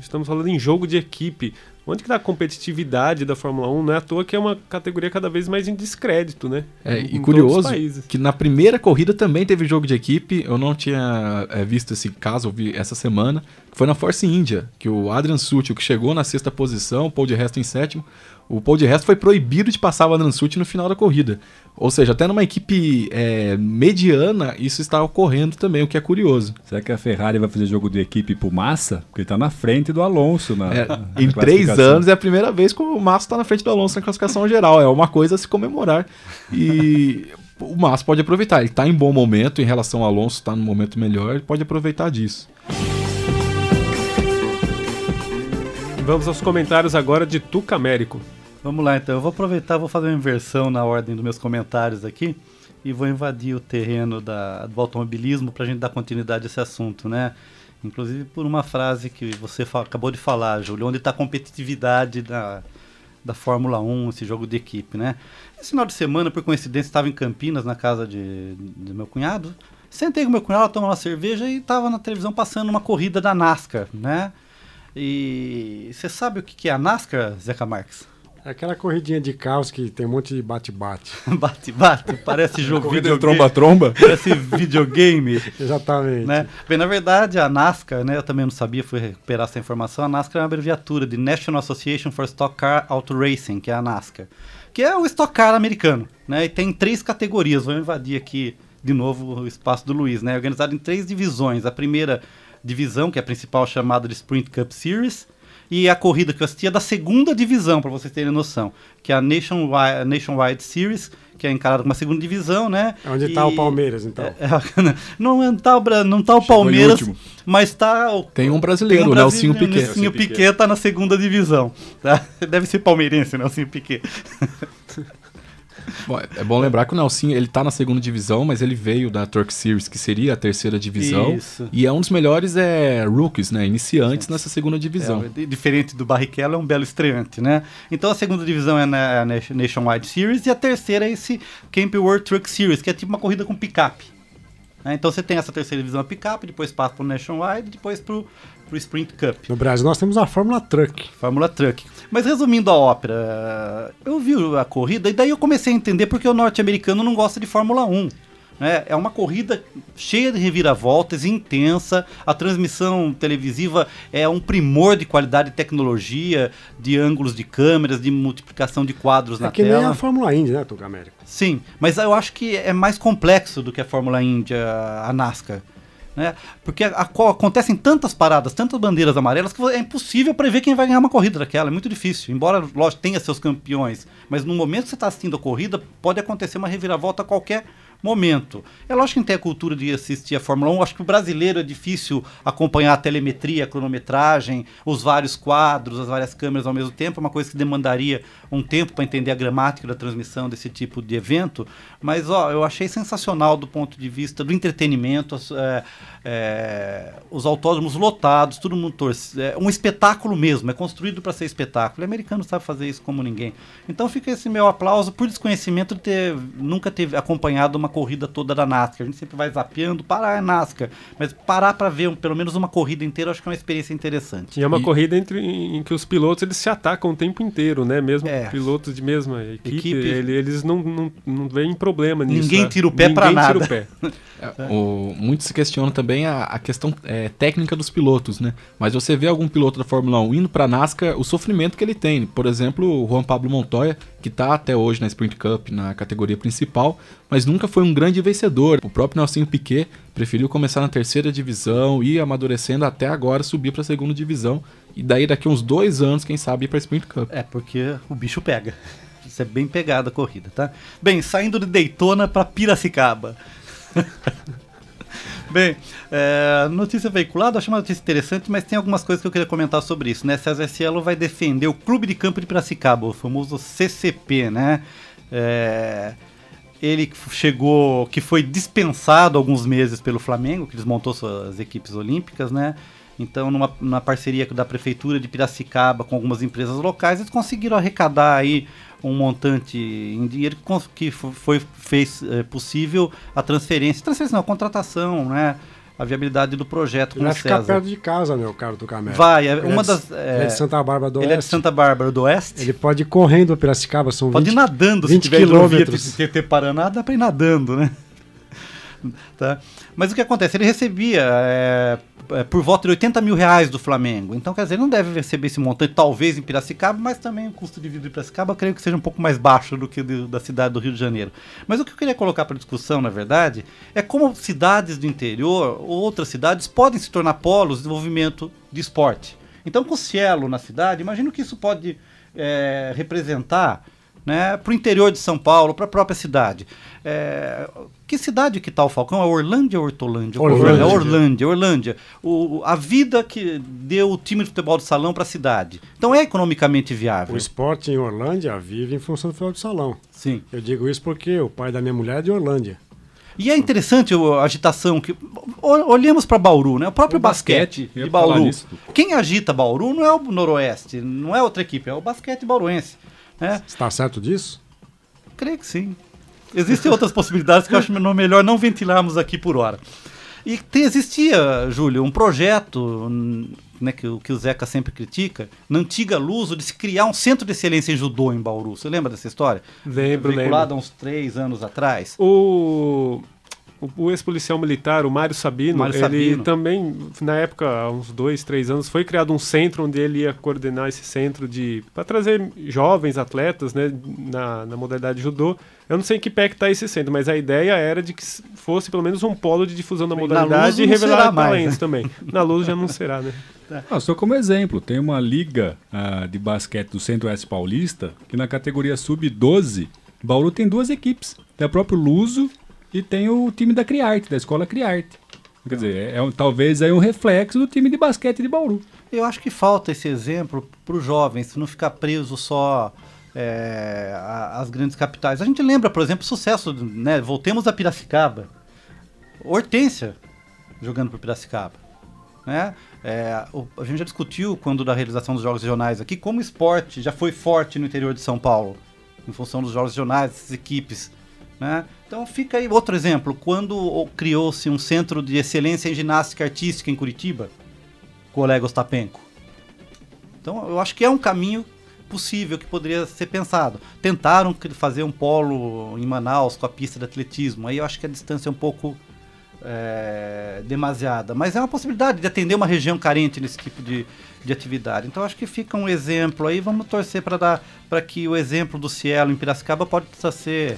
estamos falando em jogo de equipe. Onde que está a competitividade da Fórmula 1? Não é à toa que é uma categoria cada vez mais em descrédito, né? E curioso que na primeira corrida também teve jogo de equipe. Eu não tinha visto esse caso, eu vi essa semana. Foi na Force India, que o Adrian Sutil, que chegou na 6ª posição, o Paul di Resto em 7º, o Paul di Resto foi proibido de passar o Adrian Sutil no final da corrida. Ou seja, até numa equipe mediana, isso está ocorrendo também, o que é curioso. Será que a Ferrari vai fazer jogo de equipe pro Massa? Porque ele está na frente do Alonso. Em 3 anos é a primeira vez que o Massa está na frente do Alonso na classificação geral. É uma coisa a se comemorar. E o Massa pode aproveitar. Ele está em bom momento em relação ao Alonso, está no momento melhor, ele pode aproveitar disso. Vamos aos comentários agora de Tucamérico. Vamos lá então, eu vou aproveitar, vou fazer uma inversão na ordem dos meus comentários aqui e vou invadir o terreno do automobilismo para a gente dar continuidade a esse assunto, né? Inclusive por uma frase que você acabou de falar, Júlio, onde está a competitividade da Fórmula 1, esse jogo de equipe, né? Esse final de semana, por coincidência, estava em Campinas, na casa do meu cunhado, sentei com meu cunhado, tomando uma cerveja e estava na televisão passando uma corrida da NASCAR, né? E você sabe o que é a NASCAR, Zeca Marques? É aquela corridinha de carros que tem um monte de bate-bate. Bate-bate, parece jogo corrida de tromba-tromba. Parece videogame. Exatamente. Né? Bem, na verdade, a NASCAR, né, eu também não sabia, fui recuperar essa informação, a NASCAR é uma abreviatura de National Association for Stock Car Auto Racing, que é a NASCAR, que é o Stock Car americano, né, e tem 3 categorias, vou invadir aqui de novo o espaço do Luiz, né, organizado em 3 divisões. A primeira divisão, que é a principal, chamada de Sprint Cup Series, e a corrida que eu assisti é da segunda divisão, para vocês terem noção, que é a Nationwide Series, que é encarada como uma segunda divisão, né? Onde está o Palmeiras, então? Não tá o Palmeiras, mas tá... Tem um brasileiro, o Nelsinho Piquet. O Nelsinho Piquet está na segunda divisão. Tá? Deve ser palmeirense, Nelsinho Piquet. Bom, é bom lembrar que o Nelsinho, ele tá na segunda divisão, mas ele veio da Truck Series, que seria a terceira divisão. Isso. E é um dos melhores rookies, né? Iniciantes nessa segunda divisão. Diferente do Barrichello, é um belo estreante, né? Então a segunda divisão é a Nationwide Series e a terceira é esse Camping World Truck Series, que é tipo uma corrida com picape. Então você tem essa terceira divisão, a picape, depois passa pro Nationwide, depois pro Sprint Cup. No Brasil nós temos a Fórmula Truck. Fórmula Truck. Mas resumindo a ópera, eu vi a corrida e daí eu comecei a entender porque o norte-americano não gosta de Fórmula 1. Né? É uma corrida cheia de reviravoltas, intensa, a transmissão televisiva é um primor de qualidade de tecnologia, de ângulos de câmeras, de multiplicação de quadros na tela. É que nem a Fórmula Indy, né, Tuca América? Sim, mas eu acho que é mais complexo do que a Fórmula Indy, a NASCAR. Né? Porque acontecem tantas paradas, tantas bandeiras amarelas, que é impossível prever quem vai ganhar uma corrida daquela, é muito difícil. Embora, lógico, tenha seus campeões, mas no momento que você está assistindo a corrida, pode acontecer uma reviravolta a qualquer momento. É lógico que não tem a cultura de assistir a Fórmula 1, acho que o brasileiro é difícil acompanhar a telemetria, a cronometragem, os vários quadros, as várias câmeras ao mesmo tempo, é uma coisa que demandaria um tempo para entender a gramática da transmissão desse tipo de evento, mas eu achei sensacional do ponto de vista do entretenimento, os autódromos lotados, todo mundo um espetáculo mesmo, é construído para ser espetáculo, o americano sabe fazer isso como ninguém. Então fica esse meu aplauso por desconhecimento de nunca ter acompanhado uma corrida toda da NASCAR. A gente sempre vai zapeando, parar NASCAR. Mas parar para ver pelo menos uma corrida inteira, acho que é uma experiência interessante. E é uma corrida em que os pilotos eles se atacam o tempo inteiro, né? Mesmo pilotos de mesma equipe. Eles não veem problema nisso. Ninguém tira o pé para nada. Tira o pé. Muito se questiona também a questão técnica dos pilotos, né? Mas você vê algum piloto da Fórmula 1 indo para NASCAR, o sofrimento que ele tem. Por exemplo, o Juan Pablo Montoya, que está até hoje na Sprint Cup, na categoria principal, mas nunca foi um grande vencedor. O próprio Nelsinho Piquet preferiu começar na 3ª divisão, ir amadurecendo até agora subir para a 2ª divisão e daí daqui uns 2 anos, quem sabe, ir para a Sprint Cup. Porque o bicho pega. Isso é bem pegada a corrida, tá? Bem, saindo de Daytona para Piracicaba. Bem, notícia veiculada, acho uma notícia interessante, mas tem algumas coisas que eu queria comentar sobre isso, né? César Cielo vai defender o Clube de Campo de Piracicaba, o famoso CCP, né? Ele chegou, que foi dispensado alguns meses pelo Flamengo, que desmontou suas equipes olímpicas, né? Então, numa parceria da Prefeitura de Piracicaba com algumas empresas locais, eles conseguiram arrecadar aí um montante em dinheiro que fez possível a a contratação, né? A viabilidade do projeto com o César. Vai ficar perto de casa, meu caro Tucamel. Vai, ele é de Santa Bárbara do Oeste. Ele é de Santa Bárbara do Oeste. Ele pode ir correndo para Piracicaba, são 20 Pode ir nadando, 20 se tiver quilômetros. Tietê Paraná, dá para ir nadando, né? Tá? Mas o que acontece? Ele recebia por volta de R$80 mil do Flamengo. Então, quer dizer, ele não deve receber esse montante, talvez em Piracicaba, mas também o custo de vida de Piracicaba, creio que seja um pouco mais baixo do que da cidade do Rio de Janeiro. Mas o que eu queria colocar para discussão, na verdade, é como cidades do interior ou outras cidades podem se tornar polos de desenvolvimento de esporte. Então, com o Cielo na cidade, imagino que isso pode representar, né, para o interior de São Paulo, para a própria cidade. Que cidade que está o Falcão? É Orlândia ou Hortolândia? Orlândia. A vida que deu o time de futebol de salão para a cidade. Então é economicamente viável. O esporte em Orlândia vive em função do futebol de salão. Sim. Eu digo isso porque o pai da minha mulher é de Orlândia. E é interessante a agitação que... Olhemos para Bauru, né? O próprio basquete de Bauru. Quem agita Bauru não é o Noroeste, não é outra equipe, é o basquete bauruense. Está certo disso? Creio que sim. Existem outras possibilidades que eu acho melhor não ventilarmos aqui por hora. E existia, Júlio, um projeto, né, que o Zeca sempre critica, na antiga Luso, de se criar um centro de excelência em judô em Bauru. Você lembra dessa história? Lembro. Veiculado há uns 3 anos atrás. O ex-policial militar, o Mário Sabino, ele também, na época, há uns 2, 3 anos, foi criado um centro onde ele ia coordenar esse centro para trazer jovens atletas, né, na modalidade judô. Eu não sei em que pé que está esse centro, mas a ideia era de que fosse pelo menos um polo de difusão da modalidade e revelar talentos também. Na Luz já não será, né? Só como exemplo, tem uma liga de basquete do Centro-Oeste Paulista, que na categoria Sub-12, Bauru tem 2 equipes. Tem o próprio Luso e tem o time da Criarte, da Escola Criarte. Quer dizer, talvez aí um reflexo do time de basquete de Bauru. Eu acho que falta esse exemplo para os jovens, não ficar preso só às grandes capitais. A gente lembra, por exemplo, o sucesso, né? Voltemos a Piracicaba. Hortência jogando por Piracicaba. Né? A gente já discutiu, quando da realização dos Jogos Regionais aqui, como o esporte já foi forte no interior de São Paulo, em função dos Jogos Regionais, dessas equipes. Né? Então fica aí outro exemplo, quando criou-se um centro de excelência em ginástica artística em Curitiba, com o Oleg Ostapenko. Então eu acho que é um caminho possível que poderia ser pensado. Tentaram fazer um polo em Manaus com a pista de atletismo, aí eu acho que a distância é um pouco demasiada, mas é uma possibilidade de atender uma região carente nesse tipo de atividade. Então acho que fica um exemplo aí, vamos torcer para que o exemplo do Cielo em Piracicaba possa ser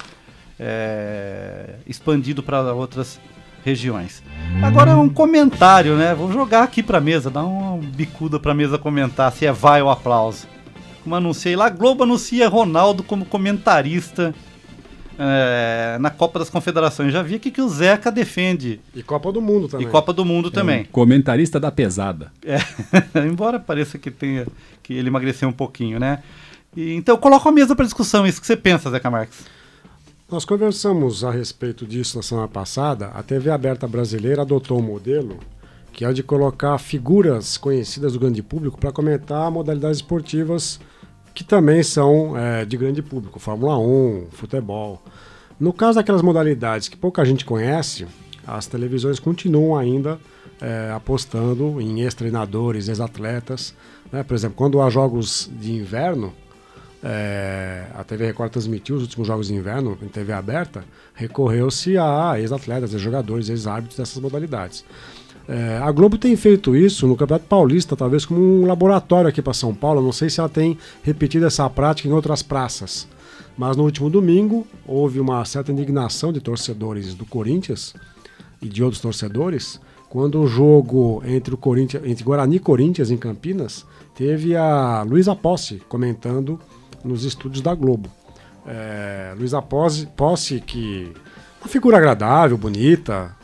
expandido para outras regiões. Agora um comentário, né? Vou jogar aqui para a mesa, dar uma bicuda para a mesa comentar se vai ou aplauso. Como anunciei lá, a Globo anuncia Ronaldo como comentarista na Copa das Confederações. Já vi aqui que o Zeca defende. E Copa do Mundo também. E Copa do Mundo também. Comentarista da pesada. Embora pareça que ele emagreceu um pouquinho, né? Então coloca a mesa para discussão isso que você pensa, Zeca Marques. Nós conversamos a respeito disso na semana passada. A TV aberta brasileira adotou um modelo que é o de colocar figuras conhecidas do grande público para comentar modalidades esportivas que também são de grande público, Fórmula 1, futebol. No caso daquelas modalidades que pouca gente conhece, as televisões continuam ainda apostando em ex-treinadores, ex-atletas, né? Por exemplo, quando há jogos de inverno, a TV Record transmitiu os últimos jogos de inverno em TV aberta, recorreu-se a ex-atletas, ex-jogadores, ex-árbitros dessas modalidades. A Globo tem feito isso no Campeonato Paulista, talvez como um laboratório aqui para São Paulo. Não sei se ela tem repetido essa prática em outras praças. Mas no último domingo houve uma certa indignação de torcedores do Corinthians e de outros torcedores quando o jogo entre Guarani e Corinthians em Campinas teve a Luísa Posse comentando nos estúdios da Globo. Luísa Posse, que uma figura agradável, bonita,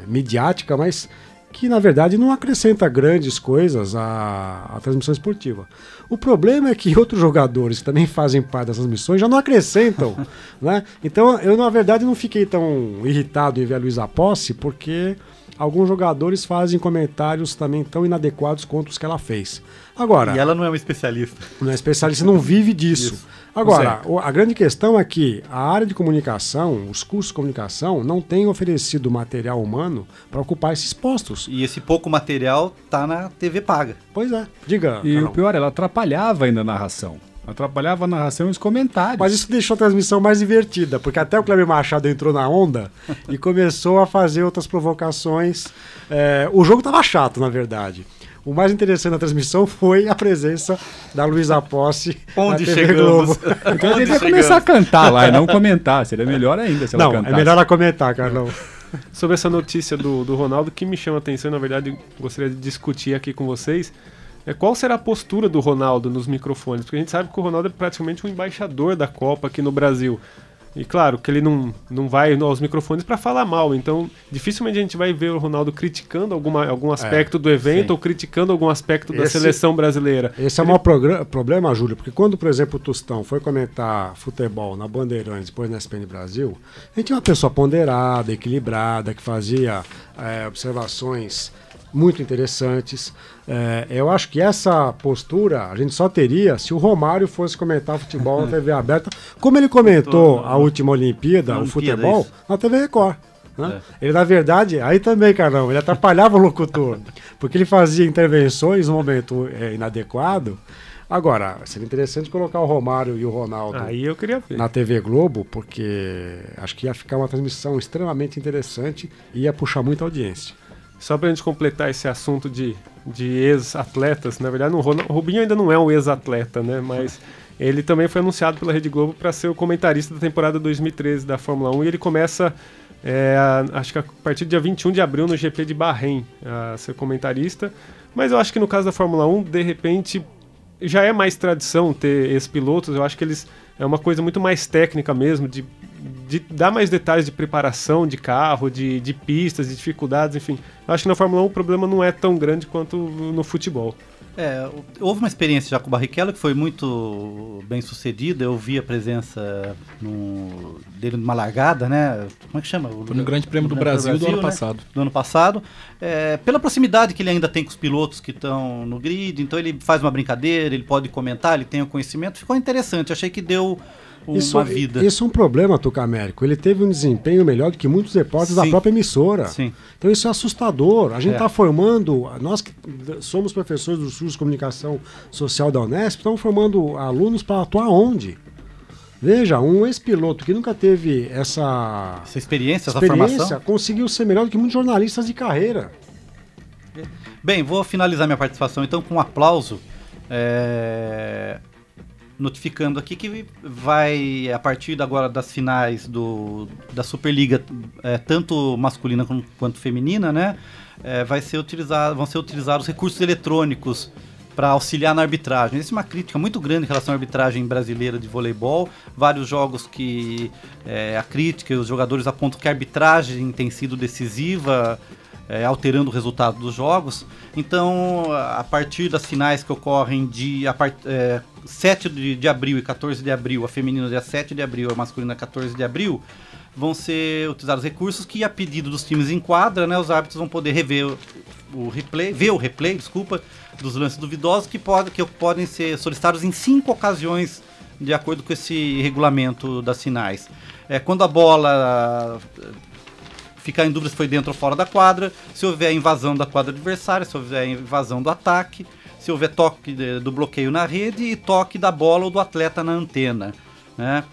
midiática, mas que na verdade não acrescenta grandes coisas à transmissão esportiva. O problema é que outros jogadores que também fazem parte dessas missões já não acrescentam, né? Então eu na verdade não fiquei tão irritado em ver a Luísa Posse, porque alguns jogadores fazem comentários também tão inadequados quanto os que ela fez. Agora, e ela não é uma especialista. Não é especialista, não vive disso. Isso. Agora, a grande questão é que a área de comunicação, os cursos de comunicação, não têm oferecido material humano para ocupar esses postos. E esse pouco material está na TV paga. Pois é. Diga, E Carol. o pior, ela atrapalhava ainda a narração. Atrapalhava a narração e os comentários. Mas isso deixou a transmissão mais divertida, porque até o Cleber Machado entrou na onda e começou a fazer outras provocações. O jogo estava chato, na verdade. O mais interessante da transmissão foi a presença da Luísa Posse Onde na TV chegamos? Globo. Então ela devia começar a cantar lá e não comentar. Seria melhor ainda se ela cantasse. É melhor ela comentar, Carlão. Sobre essa notícia do Ronaldo, que me chama a atenção, na verdade, gostaria de discutir aqui com vocês, qual será a postura do Ronaldo nos microfones? Porque a gente sabe que o Ronaldo é praticamente um embaixador da Copa aqui no Brasil. E claro que ele não vai aos microfones para falar mal, então dificilmente a gente vai ver o Ronaldo criticando algum aspecto do evento, sim, ou criticando algum aspecto da seleção brasileira. Esse é o maior problema, Júlio, porque quando, por exemplo, o Tostão foi comentar futebol na Bandeirantes, depois na ESPN Brasil, a gente é uma pessoa ponderada, equilibrada, que fazia observações muito interessantes. Eu acho que essa postura a gente só teria se o Romário fosse comentar futebol na TV aberta, como ele comentou a última Olimpíada, o futebol, na TV Record. Né? Ele, na verdade, aí também, Carlão, ele atrapalhava o locutor, porque ele fazia intervenções no momento inadequado. Agora, seria interessante colocar o Romário e o Ronaldo aí eu queria ver na TV Globo, porque acho que ia ficar uma transmissão extremamente interessante e ia puxar muita audiência. Só pra gente completar esse assunto de ex-atletas, na verdade o Rubinho ainda não é um ex-atleta, né? Mas ele também foi anunciado pela Rede Globo para ser o comentarista da temporada 2013 da Fórmula 1 e ele começa, acho que a partir do dia 21 de abril no GP de Bahrein a ser comentarista, mas eu acho que no caso da Fórmula 1, de repente, já é mais tradição ter ex-pilotos, eu acho que eles é uma coisa muito mais técnica mesmo, de dar mais detalhes de preparação de carro, de pistas, de dificuldades, enfim. Eu acho que na Fórmula 1 o problema não é tão grande quanto no futebol. Houve uma experiência já com o Barrichello que foi muito bem sucedida. Eu vi a presença dele numa largada, né? Como é que chama? Foi no Grande Prêmio do Brasil do ano passado. Do ano passado. Pela proximidade que ele ainda tem com os pilotos que estão no grid, então ele faz uma brincadeira, ele pode comentar, ele tem o conhecimento. Ficou interessante, achei que deu uma vida. Isso é um problema, Tucamérico. Ele teve um desempenho melhor do que muitos repórteres da própria emissora. Sim. Então isso é assustador. A gente está formando, nós que somos professores do curso de comunicação social da Unesp, estamos formando alunos para atuar onde? Veja, um ex-piloto que nunca teve essa experiência, essa formação, conseguiu ser melhor do que muitos jornalistas de carreira. Bem, vou finalizar minha participação então com um aplauso. Notificando aqui que vai, a partir agora das finais da Superliga, tanto masculina quanto feminina, né, vão ser utilizados os recursos eletrônicos para auxiliar na arbitragem. Essa é uma crítica muito grande em relação à arbitragem brasileira de voleibol. Vários jogos que a crítica e os jogadores apontam que a arbitragem tem sido decisiva, alterando o resultado dos jogos. Então, a partir das finais que ocorrem 7 de abril e 14 de abril, a feminina dia 7 de abril, a masculina 14 de abril, vão ser utilizados recursos que, a pedido dos times em quadra, né, os árbitros vão poder ver o replay dos lances duvidosos que podem ser solicitados em 5 ocasiões de acordo com esse regulamento das finais. Quando a bola ficar em dúvida se foi dentro ou fora da quadra, se houver invasão da quadra adversária, se houver invasão do ataque, se houver toque do bloqueio na rede e toque da bola ou do atleta na antena, né?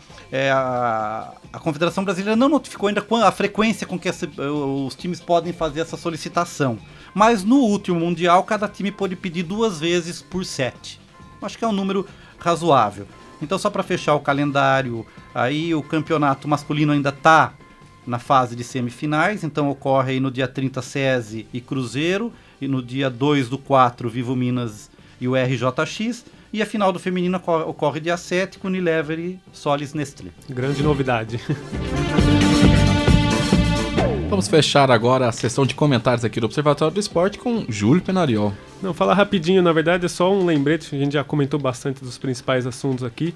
A Confederação Brasileira não notificou ainda a frequência com que os times podem fazer essa solicitação, mas no último Mundial cada time pôde pedir 2 vezes por set. Acho que é um número razoável. Então, só para fechar o calendário, aí o campeonato masculino ainda está na fase de semifinais, então ocorre aí no dia 30 SESI e Cruzeiro, e no dia 2/4 Vivo Minas e o RJX, e a final do feminino ocorre dia 7 com Unilever e Solis Nestlé. Grande novidade. Vamos fechar agora a sessão de comentários aqui do Observatório do Esporte com Júlio Penariol. Não, falar rapidinho, na verdade é só um lembrete, a gente já comentou bastante dos principais assuntos aqui,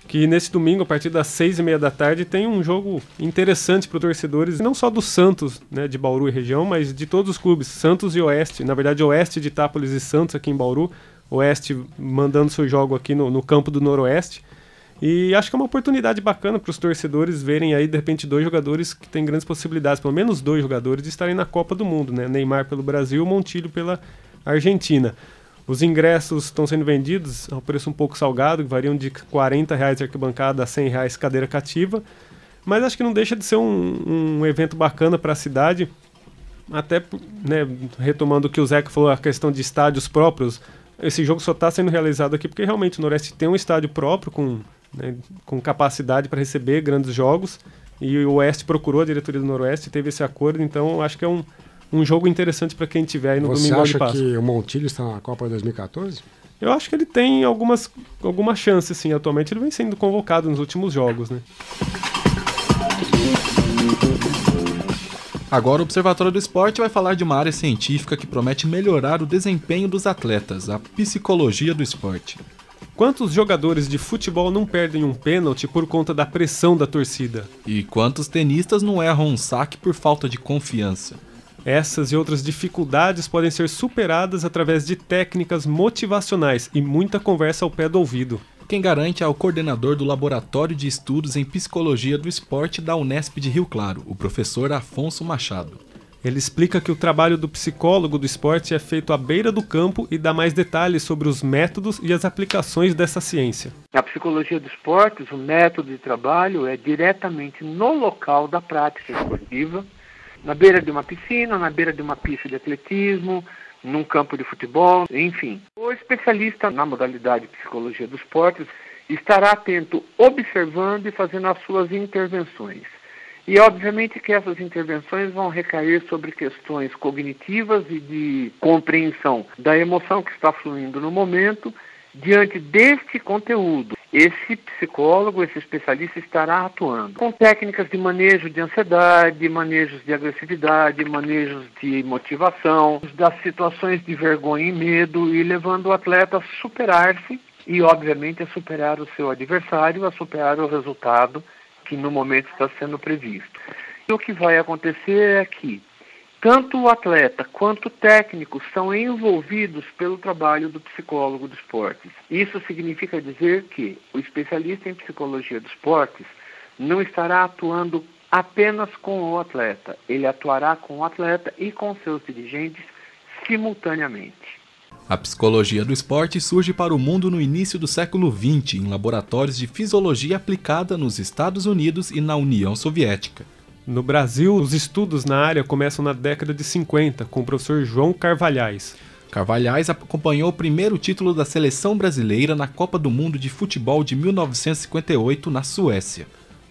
que nesse domingo, a partir das 6h30 da tarde, tem um jogo interessante para os torcedores, não só do Santos, né, de Bauru e região, mas de todos os clubes, Santos e Oeste, na verdade Oeste de Itápolis e Santos aqui em Bauru, Oeste mandando seu jogo aqui no campo do Noroeste. E acho que é uma oportunidade bacana para os torcedores verem aí, de repente, 2 jogadores que têm grandes possibilidades, pelo menos 2 jogadores, de estarem na Copa do Mundo, né? Neymar pelo Brasil e Montijo pela Argentina. Os ingressos estão sendo vendidos a um preço um pouco salgado, que variam de R$40 de arquibancada a R$100 cadeira cativa, mas acho que não deixa de ser um evento bacana para a cidade, até, né, retomando o que o Zeca falou, a questão de estádios próprios. Esse jogo só está sendo realizado aqui porque realmente o Noroeste tem um estádio próprio com capacidade para receber grandes jogos, e o Oeste procurou, a diretoria do Noroeste teve esse acordo, então acho que é um jogo interessante para quem tiver aí no domingo de Páscoa. Você acha que o Montijo está na Copa 2014? Eu acho que ele tem alguma chance, sim. Atualmente ele vem sendo convocado nos últimos jogos, né? Agora o Observatório do Esporte vai falar de uma área científica que promete melhorar o desempenho dos atletas, a psicologia do esporte. Quantos jogadores de futebol não perdem um pênalti por conta da pressão da torcida? E quantos tenistas não erram um saque por falta de confiança? Essas e outras dificuldades podem ser superadas através de técnicas motivacionais e muita conversa ao pé do ouvido. Quem garante é o coordenador do Laboratório de Estudos em Psicologia do Esporte da Unesp de Rio Claro, o professor Afonso Machado. Ele explica que o trabalho do psicólogo do esporte é feito à beira do campo e dá mais detalhes sobre os métodos e as aplicações dessa ciência. Na psicologia dos esportes, o método de trabalho é diretamente no local da prática esportiva, na beira de uma piscina, na beira de uma pista de atletismo, num campo de futebol, enfim. O especialista na modalidade psicologia dos esportes estará atento, observando e fazendo as suas intervenções. E, obviamente, que essas intervenções vão recair sobre questões cognitivas e de compreensão da emoção que está fluindo no momento diante deste conteúdo. Esse psicólogo, esse especialista estará atuando com técnicas de manejo de ansiedade, manejos de agressividade, manejos de motivação, das situações de vergonha e medo, e levando o atleta a superar-se e, obviamente, a superar o seu adversário, a superar o resultado que no momento está sendo previsto. E o que vai acontecer é que tanto o atleta quanto o técnico são envolvidos pelo trabalho do psicólogo dos esportes. Isso significa dizer que o especialista em psicologia dos esportes não estará atuando apenas com o atleta. Ele atuará com o atleta e com seus dirigentes simultaneamente. A psicologia do esporte surge para o mundo no início do século XX, em laboratórios de fisiologia aplicada nos Estados Unidos e na União Soviética. No Brasil, os estudos na área começam na década de 50, com o professor João Carvalhais. Carvalhais acompanhou o primeiro título da seleção brasileira na Copa do Mundo de Futebol de 1958, na Suécia.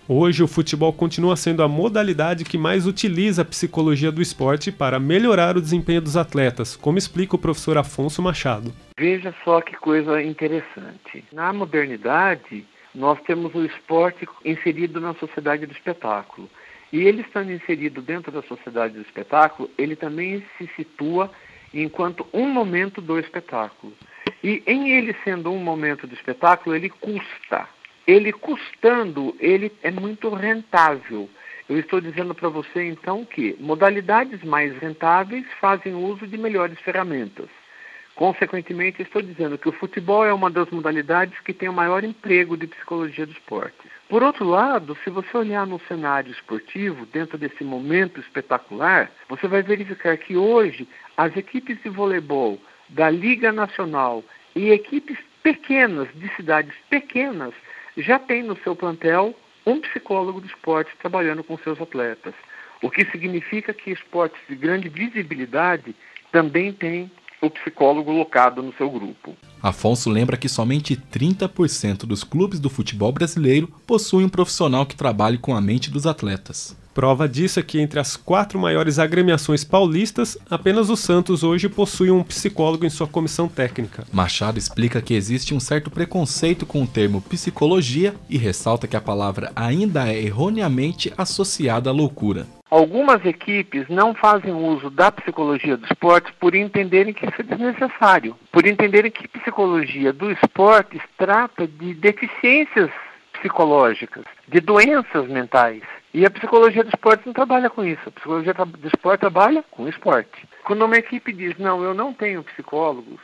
Hoje, o futebol continua sendo a modalidade que mais utiliza a psicologia do esporte para melhorar o desempenho dos atletas, como explica o professor Afonso Machado. Veja só que coisa interessante. Na modernidade, nós temos o esporte inserido na sociedade do espetáculo. E ele estando inserido dentro da sociedade do espetáculo, ele também se situa enquanto um momento do espetáculo. E em ele sendo um momento do espetáculo, ele custa. Ele custando, ele é muito rentável. Eu estou dizendo para você, então, que modalidades mais rentáveis fazem uso de melhores ferramentas. Consequentemente, estou dizendo que o futebol é uma das modalidades que tem o maior emprego de psicologia do esporte. Por outro lado, se você olhar no cenário esportivo, dentro desse momento espetacular, você vai verificar que hoje as equipes de voleibol da Liga Nacional e equipes pequenas, de cidades pequenas, já têm no seu plantel um psicólogo do esporte trabalhando com seus atletas. O que significa que esportes de grande visibilidade também têm o psicólogo locado no seu grupo. Afonso lembra que somente 30% dos clubes do futebol brasileiro possuem um profissional que trabalhe com a mente dos atletas. Prova disso é que entre as 4 maiores agremiações paulistas, apenas o Santos hoje possui um psicólogo em sua comissão técnica. Machado explica que existe um certo preconceito com o termo psicologia e ressalta que a palavra ainda é erroneamente associada à loucura. Algumas equipes não fazem uso da psicologia do esporte por entenderem que isso é desnecessário, por entenderem que psicologia do esporte trata de deficiências psicológicas, de doenças mentais. E a psicologia do esporte não trabalha com isso. A psicologia do esporte trabalha com o esporte. Quando uma equipe diz, não, eu não tenho psicólogos,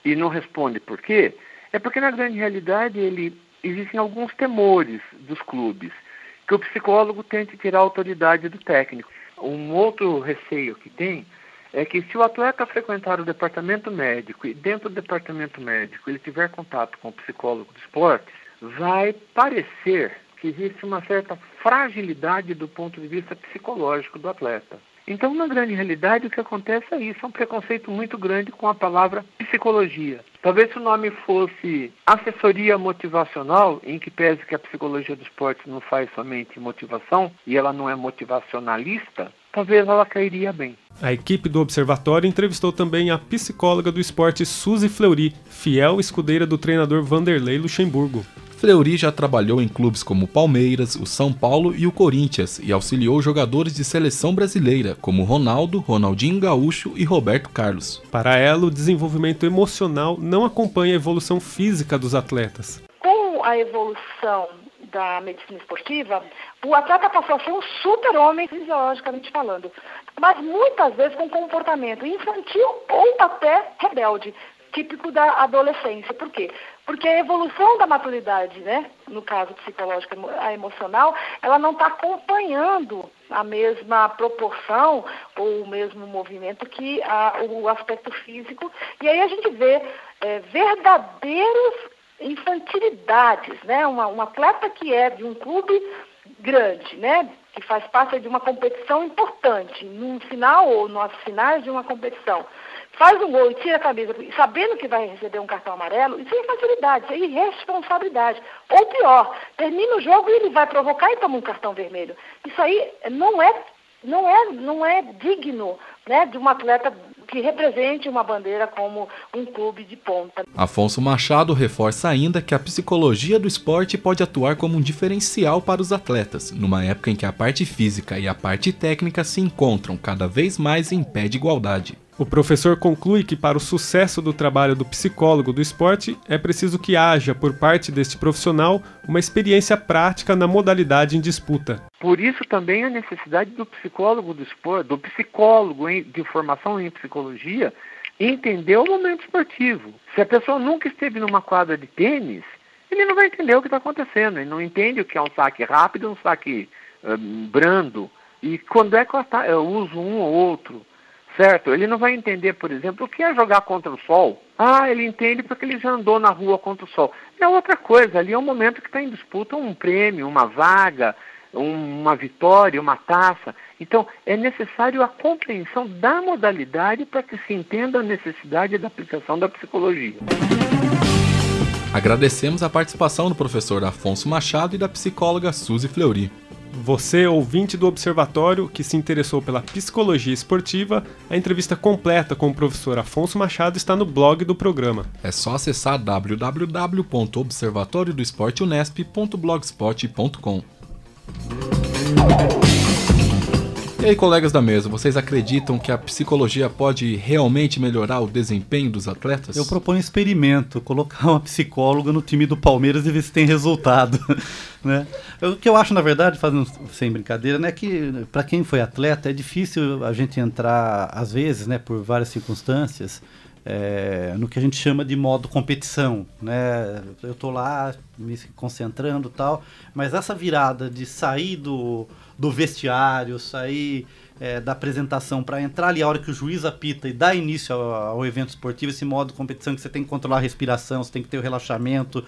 e não responde por quê, é porque na grande realidade existem alguns temores dos clubes, que o psicólogo tente tirar a autoridade do técnico. Um outro receio que tem é que se o atleta frequentar o departamento médico e dentro do departamento médico ele tiver contato com o psicólogo do esporte, vai parecer que existe uma certa fragilidade do ponto de vista psicológico do atleta. Então, na grande realidade, o que acontece é isso, é um preconceito muito grande com a palavra psicologia. Talvez se o nome fosse assessoria motivacional, em que pese que a psicologia do esporte não faz somente motivação, e ela não é motivacionalista, talvez ela cairia bem. A equipe do Observatório entrevistou também a psicóloga do esporte Suzy Fleury, fiel escudeira do treinador Vanderlei Luxemburgo. Fleury já trabalhou em clubes como o Palmeiras, o São Paulo e o Corinthians e auxiliou jogadores de seleção brasileira, como Ronaldo, Ronaldinho Gaúcho e Roberto Carlos. Para ela, o desenvolvimento emocional não acompanha a evolução física dos atletas. Com a evolução da medicina esportiva, o atleta passou a ser um super-homem fisiologicamente falando, mas muitas vezes com comportamento infantil ou até rebelde, típico da adolescência. Por quê? Porque a evolução da maturidade, né, no caso psicológica, a emocional, ela não está acompanhando a mesma proporção ou o mesmo movimento que o aspecto físico. E aí a gente vê verdadeiros infantilidades, né? Um atleta que é de um clube grande, né, que faz parte de uma competição importante, num final ou nas finais de uma competição, faz um gol e tira a camisa, sabendo que vai receber um cartão amarelo, isso é infantilidade, isso é irresponsabilidade. Ou pior, termina o jogo e ele vai provocar e toma um cartão vermelho. Isso aí não é digno, né, de um atleta que represente uma bandeira como um clube de ponta. Afonso Machado reforça ainda que a psicologia do esporte pode atuar como um diferencial para os atletas, numa época em que a parte física e a parte técnica se encontram cada vez mais em pé de igualdade. O professor conclui que para o sucesso do trabalho do psicólogo do esporte é preciso que haja, por parte deste profissional, uma experiência prática na modalidade em disputa. Por isso também a necessidade do psicólogo do esporte, do psicólogo de formação em psicologia, entender o momento esportivo. Se a pessoa nunca esteve numa quadra de tênis, ele não vai entender o que está acontecendo, ele não entende o que é um saque rápido, um saque brando, e quando é que eu uso um ou outro. Certo? Ele não vai entender, por exemplo, o que é jogar contra o sol. Ele entende porque ele já andou na rua contra o sol. É outra coisa, ali é um momento que está em disputa um prêmio, uma vaga, uma vitória, uma taça. Então, é necessário a compreensão da modalidade para que se entenda a necessidade da aplicação da psicologia. Agradecemos a participação do professor Afonso Machado e da psicóloga Suzy Fleury. Você, ouvinte do Observatório, que se interessou pela psicologia esportiva, a entrevista completa com o professor Afonso Machado está no blog do programa. É só acessar www.observatoriodoesporteunesp.blogspot.com. E aí, colegas da mesa, vocês acreditam que a psicologia pode realmente melhorar o desempenho dos atletas? Eu proponho um experimento, colocar uma psicóloga no time do Palmeiras e ver se tem resultado. Né? O que eu acho, na verdade, fazendo sem brincadeira, né, que para quem foi atleta é difícil a gente entrar, às vezes, né, por várias circunstâncias, no que a gente chama de modo competição, né? Eu estou lá me concentrando e tal, mas essa virada de sair do vestiário, sair da apresentação para entrar ali a hora que o juiz apita e dar início ao evento esportivo, esse modo competição que você tem que controlar a respiração, você tem que ter o relaxamento,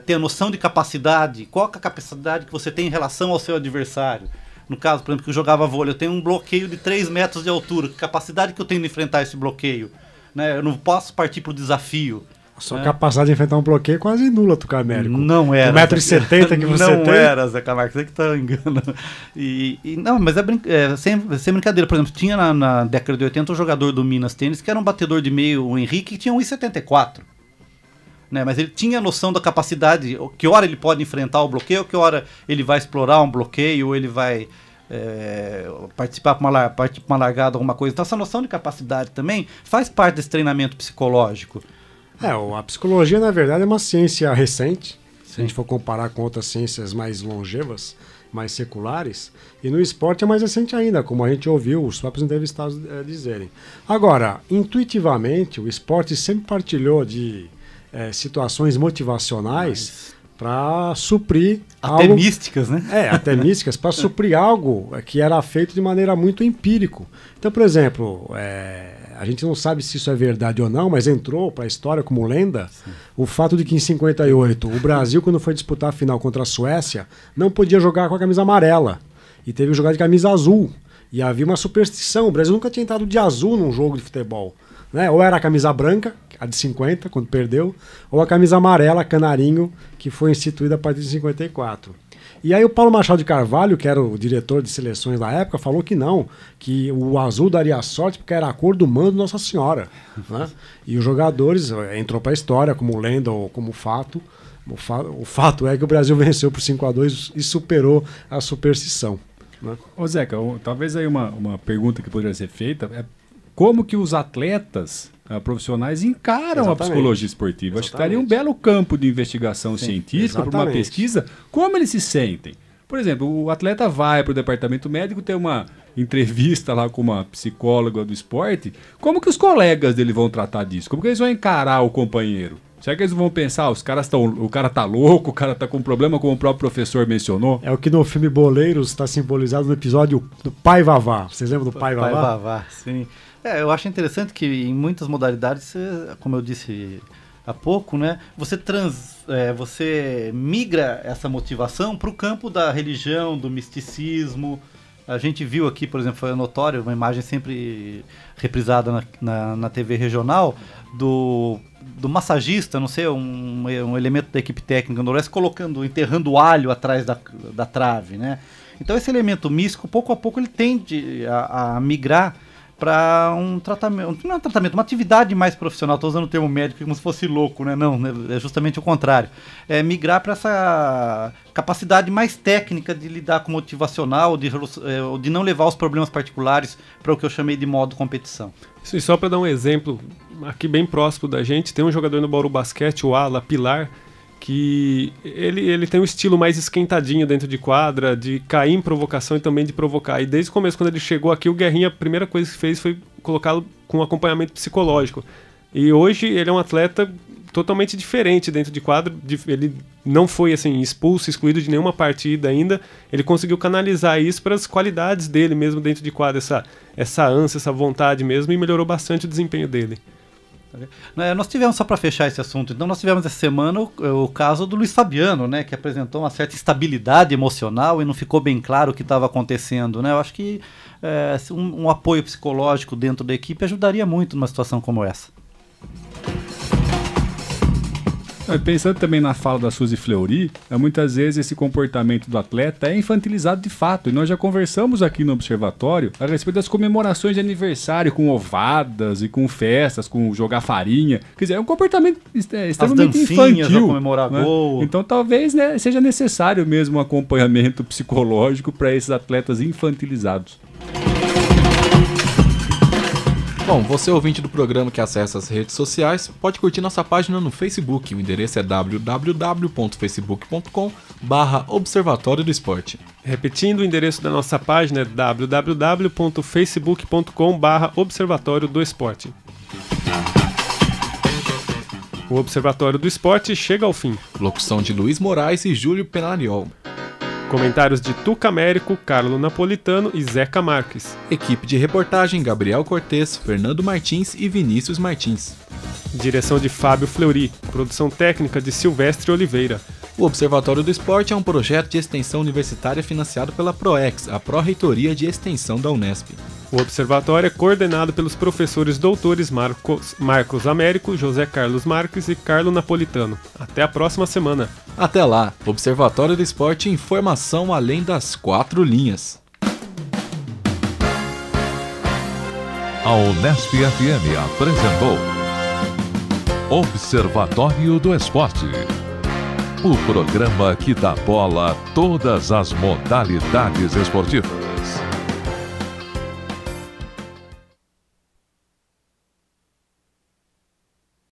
ter a noção de capacidade, qual é a capacidade que você tem em relação ao seu adversário. No caso, por exemplo, que eu jogava vôlei, eu tenho um bloqueio de 3 metros de altura, que capacidade que eu tenho de enfrentar esse bloqueio? Né? Eu não posso partir para o desafio. A sua capacidade de enfrentar um bloqueio é quase nula, Tuca Américo. Não era. 1,70 m que você tem. Não era, Zé Camargo, você que está enganando. Não, mas sem brincadeira. Por exemplo, tinha na década de 80 um jogador do Minas Tênis que era um batedor de meio, o Henrique, que tinha 1,74 m. Né? Mas ele tinha a noção da capacidade, que hora ele pode enfrentar o bloqueio, que hora ele vai explorar um bloqueio, ou ele vai participar para uma largada, alguma coisa. Então essa noção de capacidade também faz parte desse treinamento psicológico. A psicologia, na verdade, é uma ciência recente, se a gente for comparar com outras ciências mais longevas, mais seculares, e no esporte é mais recente ainda, como a gente ouviu os próprios entrevistados dizerem. Agora, intuitivamente, o esporte sempre partilhou de situações motivacionais para suprir até algo, místicas, né? Até místicas, para suprir algo que era feito de maneira muito empírico. Então, por exemplo, a gente não sabe se isso é verdade ou não, mas entrou para a história como lenda o fato de que em 58 o Brasil, quando foi disputar a final contra a Suécia, não podia jogar com a camisa amarela e teve que jogar de camisa azul. E havia uma superstição, o Brasil nunca tinha entrado de azul num jogo de futebol. Né? Ou era a camisa branca, a de 50, quando perdeu, ou a camisa amarela, canarinho, que foi instituída a partir de 54. E aí o Paulo Machado de Carvalho, que era o diretor de seleções da época, falou que não, que o azul daria sorte porque era a cor do manto de Nossa Senhora. Né? E os jogadores, entrou para a história como lenda ou como fato. O fato é que o Brasil venceu por 5-2 e superou a superstição. Né? Ô Zeca, talvez aí uma pergunta que poderia ser feita é como que os atletas profissionais encaram a psicologia esportiva. Acho que estaria um belo campo de investigação científica para uma pesquisa. Como eles se sentem? Por exemplo, o atleta vai para o departamento médico ter uma entrevista lá com uma psicóloga do esporte. Como que os colegas dele vão tratar disso? Como que eles vão encarar o companheiro? Será que eles vão pensar, o cara tá louco, o cara tá com problema, como o próprio professor mencionou? É o que no filme Boleiros está simbolizado no episódio do Pai Vavá. Vocês lembram do Pai Vavá? Pai Vavá, sim. Eu acho interessante que em muitas modalidades, como eu disse há pouco, né, você migra essa motivação para o campo da religião, do misticismo. A gente viu aqui, por exemplo, foi notório, uma imagem sempre reprisada na TV regional, do massagista, não sei, um elemento da equipe técnica do Noroeste enterrando o alho atrás da trave, né? Então esse elemento místico, pouco a pouco, ele tende a migrar para um tratamento, não é um tratamento, uma atividade mais profissional. Estou usando o termo médico como se fosse louco, né? Não, é justamente o contrário. É migrar para essa capacidade mais técnica de lidar com o motivacional, de não levar os problemas particulares para o que eu chamei de modo competição. E só para dar um exemplo, aqui bem próximo da gente, tem um jogador no Bauru Basquete, o Ala Pilar, que ele tem um estilo mais esquentadinho dentro de quadra, de cair em provocação e também de provocar. E desde o começo, quando ele chegou aqui, o Guerrinha, a primeira coisa que fez foi colocá-lo com um acompanhamento psicológico. E hoje ele é um atleta totalmente diferente dentro de quadra. Ele não foi assim expulso, excluído de nenhuma partida ainda. Ele conseguiu canalizar isso para as qualidades dele mesmo dentro de quadra, essa ânsia, essa vontade mesmo, e melhorou bastante o desempenho dele. Nós tivemos, só para fechar esse assunto, então nós tivemos essa semana o caso do Luiz Fabiano, né, que apresentou uma certa estabilidade emocional e não ficou bem claro o que estava acontecendo, né? Eu acho que um apoio psicológico dentro da equipe ajudaria muito numa situação como essa. Pensando também na fala da Suzy Fleury, muitas vezes esse comportamento do atleta é infantilizado de fato. E nós já conversamos aqui no Observatório a respeito das comemorações de aniversário, com ovadas e com festas, com jogar farinha. Quer dizer, é um comportamento extremamente infantil. Comemorar gol. Então talvez, né, seja necessário mesmo um acompanhamento psicológico para esses atletas infantilizados. Bom, você ouvinte do programa que acessa as redes sociais, pode curtir nossa página no Facebook. O endereço é www.facebook.com/Observatório do Esporte. Repetindo, o endereço da nossa página é www.facebook.com/Observatório do Esporte. O Observatório do Esporte chega ao fim. Locução de Luiz Moraes e Júlio Penariol. Comentários de Tuca Américo, Carlo Napolitano e Zeca Marques. Equipe de reportagem Gabriel Cortes, Fernando Martins e Vinícius Martins. Direção de Fábio Fleury. Produção técnica de Silvestre Oliveira. O Observatório do Esporte é um projeto de extensão universitária financiado pela PROEX, a Pró-Reitoria de Extensão da Unesp. O Observatório é coordenado pelos professores doutores Marcos Américo, José Carlos Marques e Carlo Napolitano. Até a próxima semana. Até lá, Observatório do Esporte, informação além das 4 linhas. A Unesp FM apresentou Observatório do Esporte, o programa que dá bola a todas as modalidades esportivas.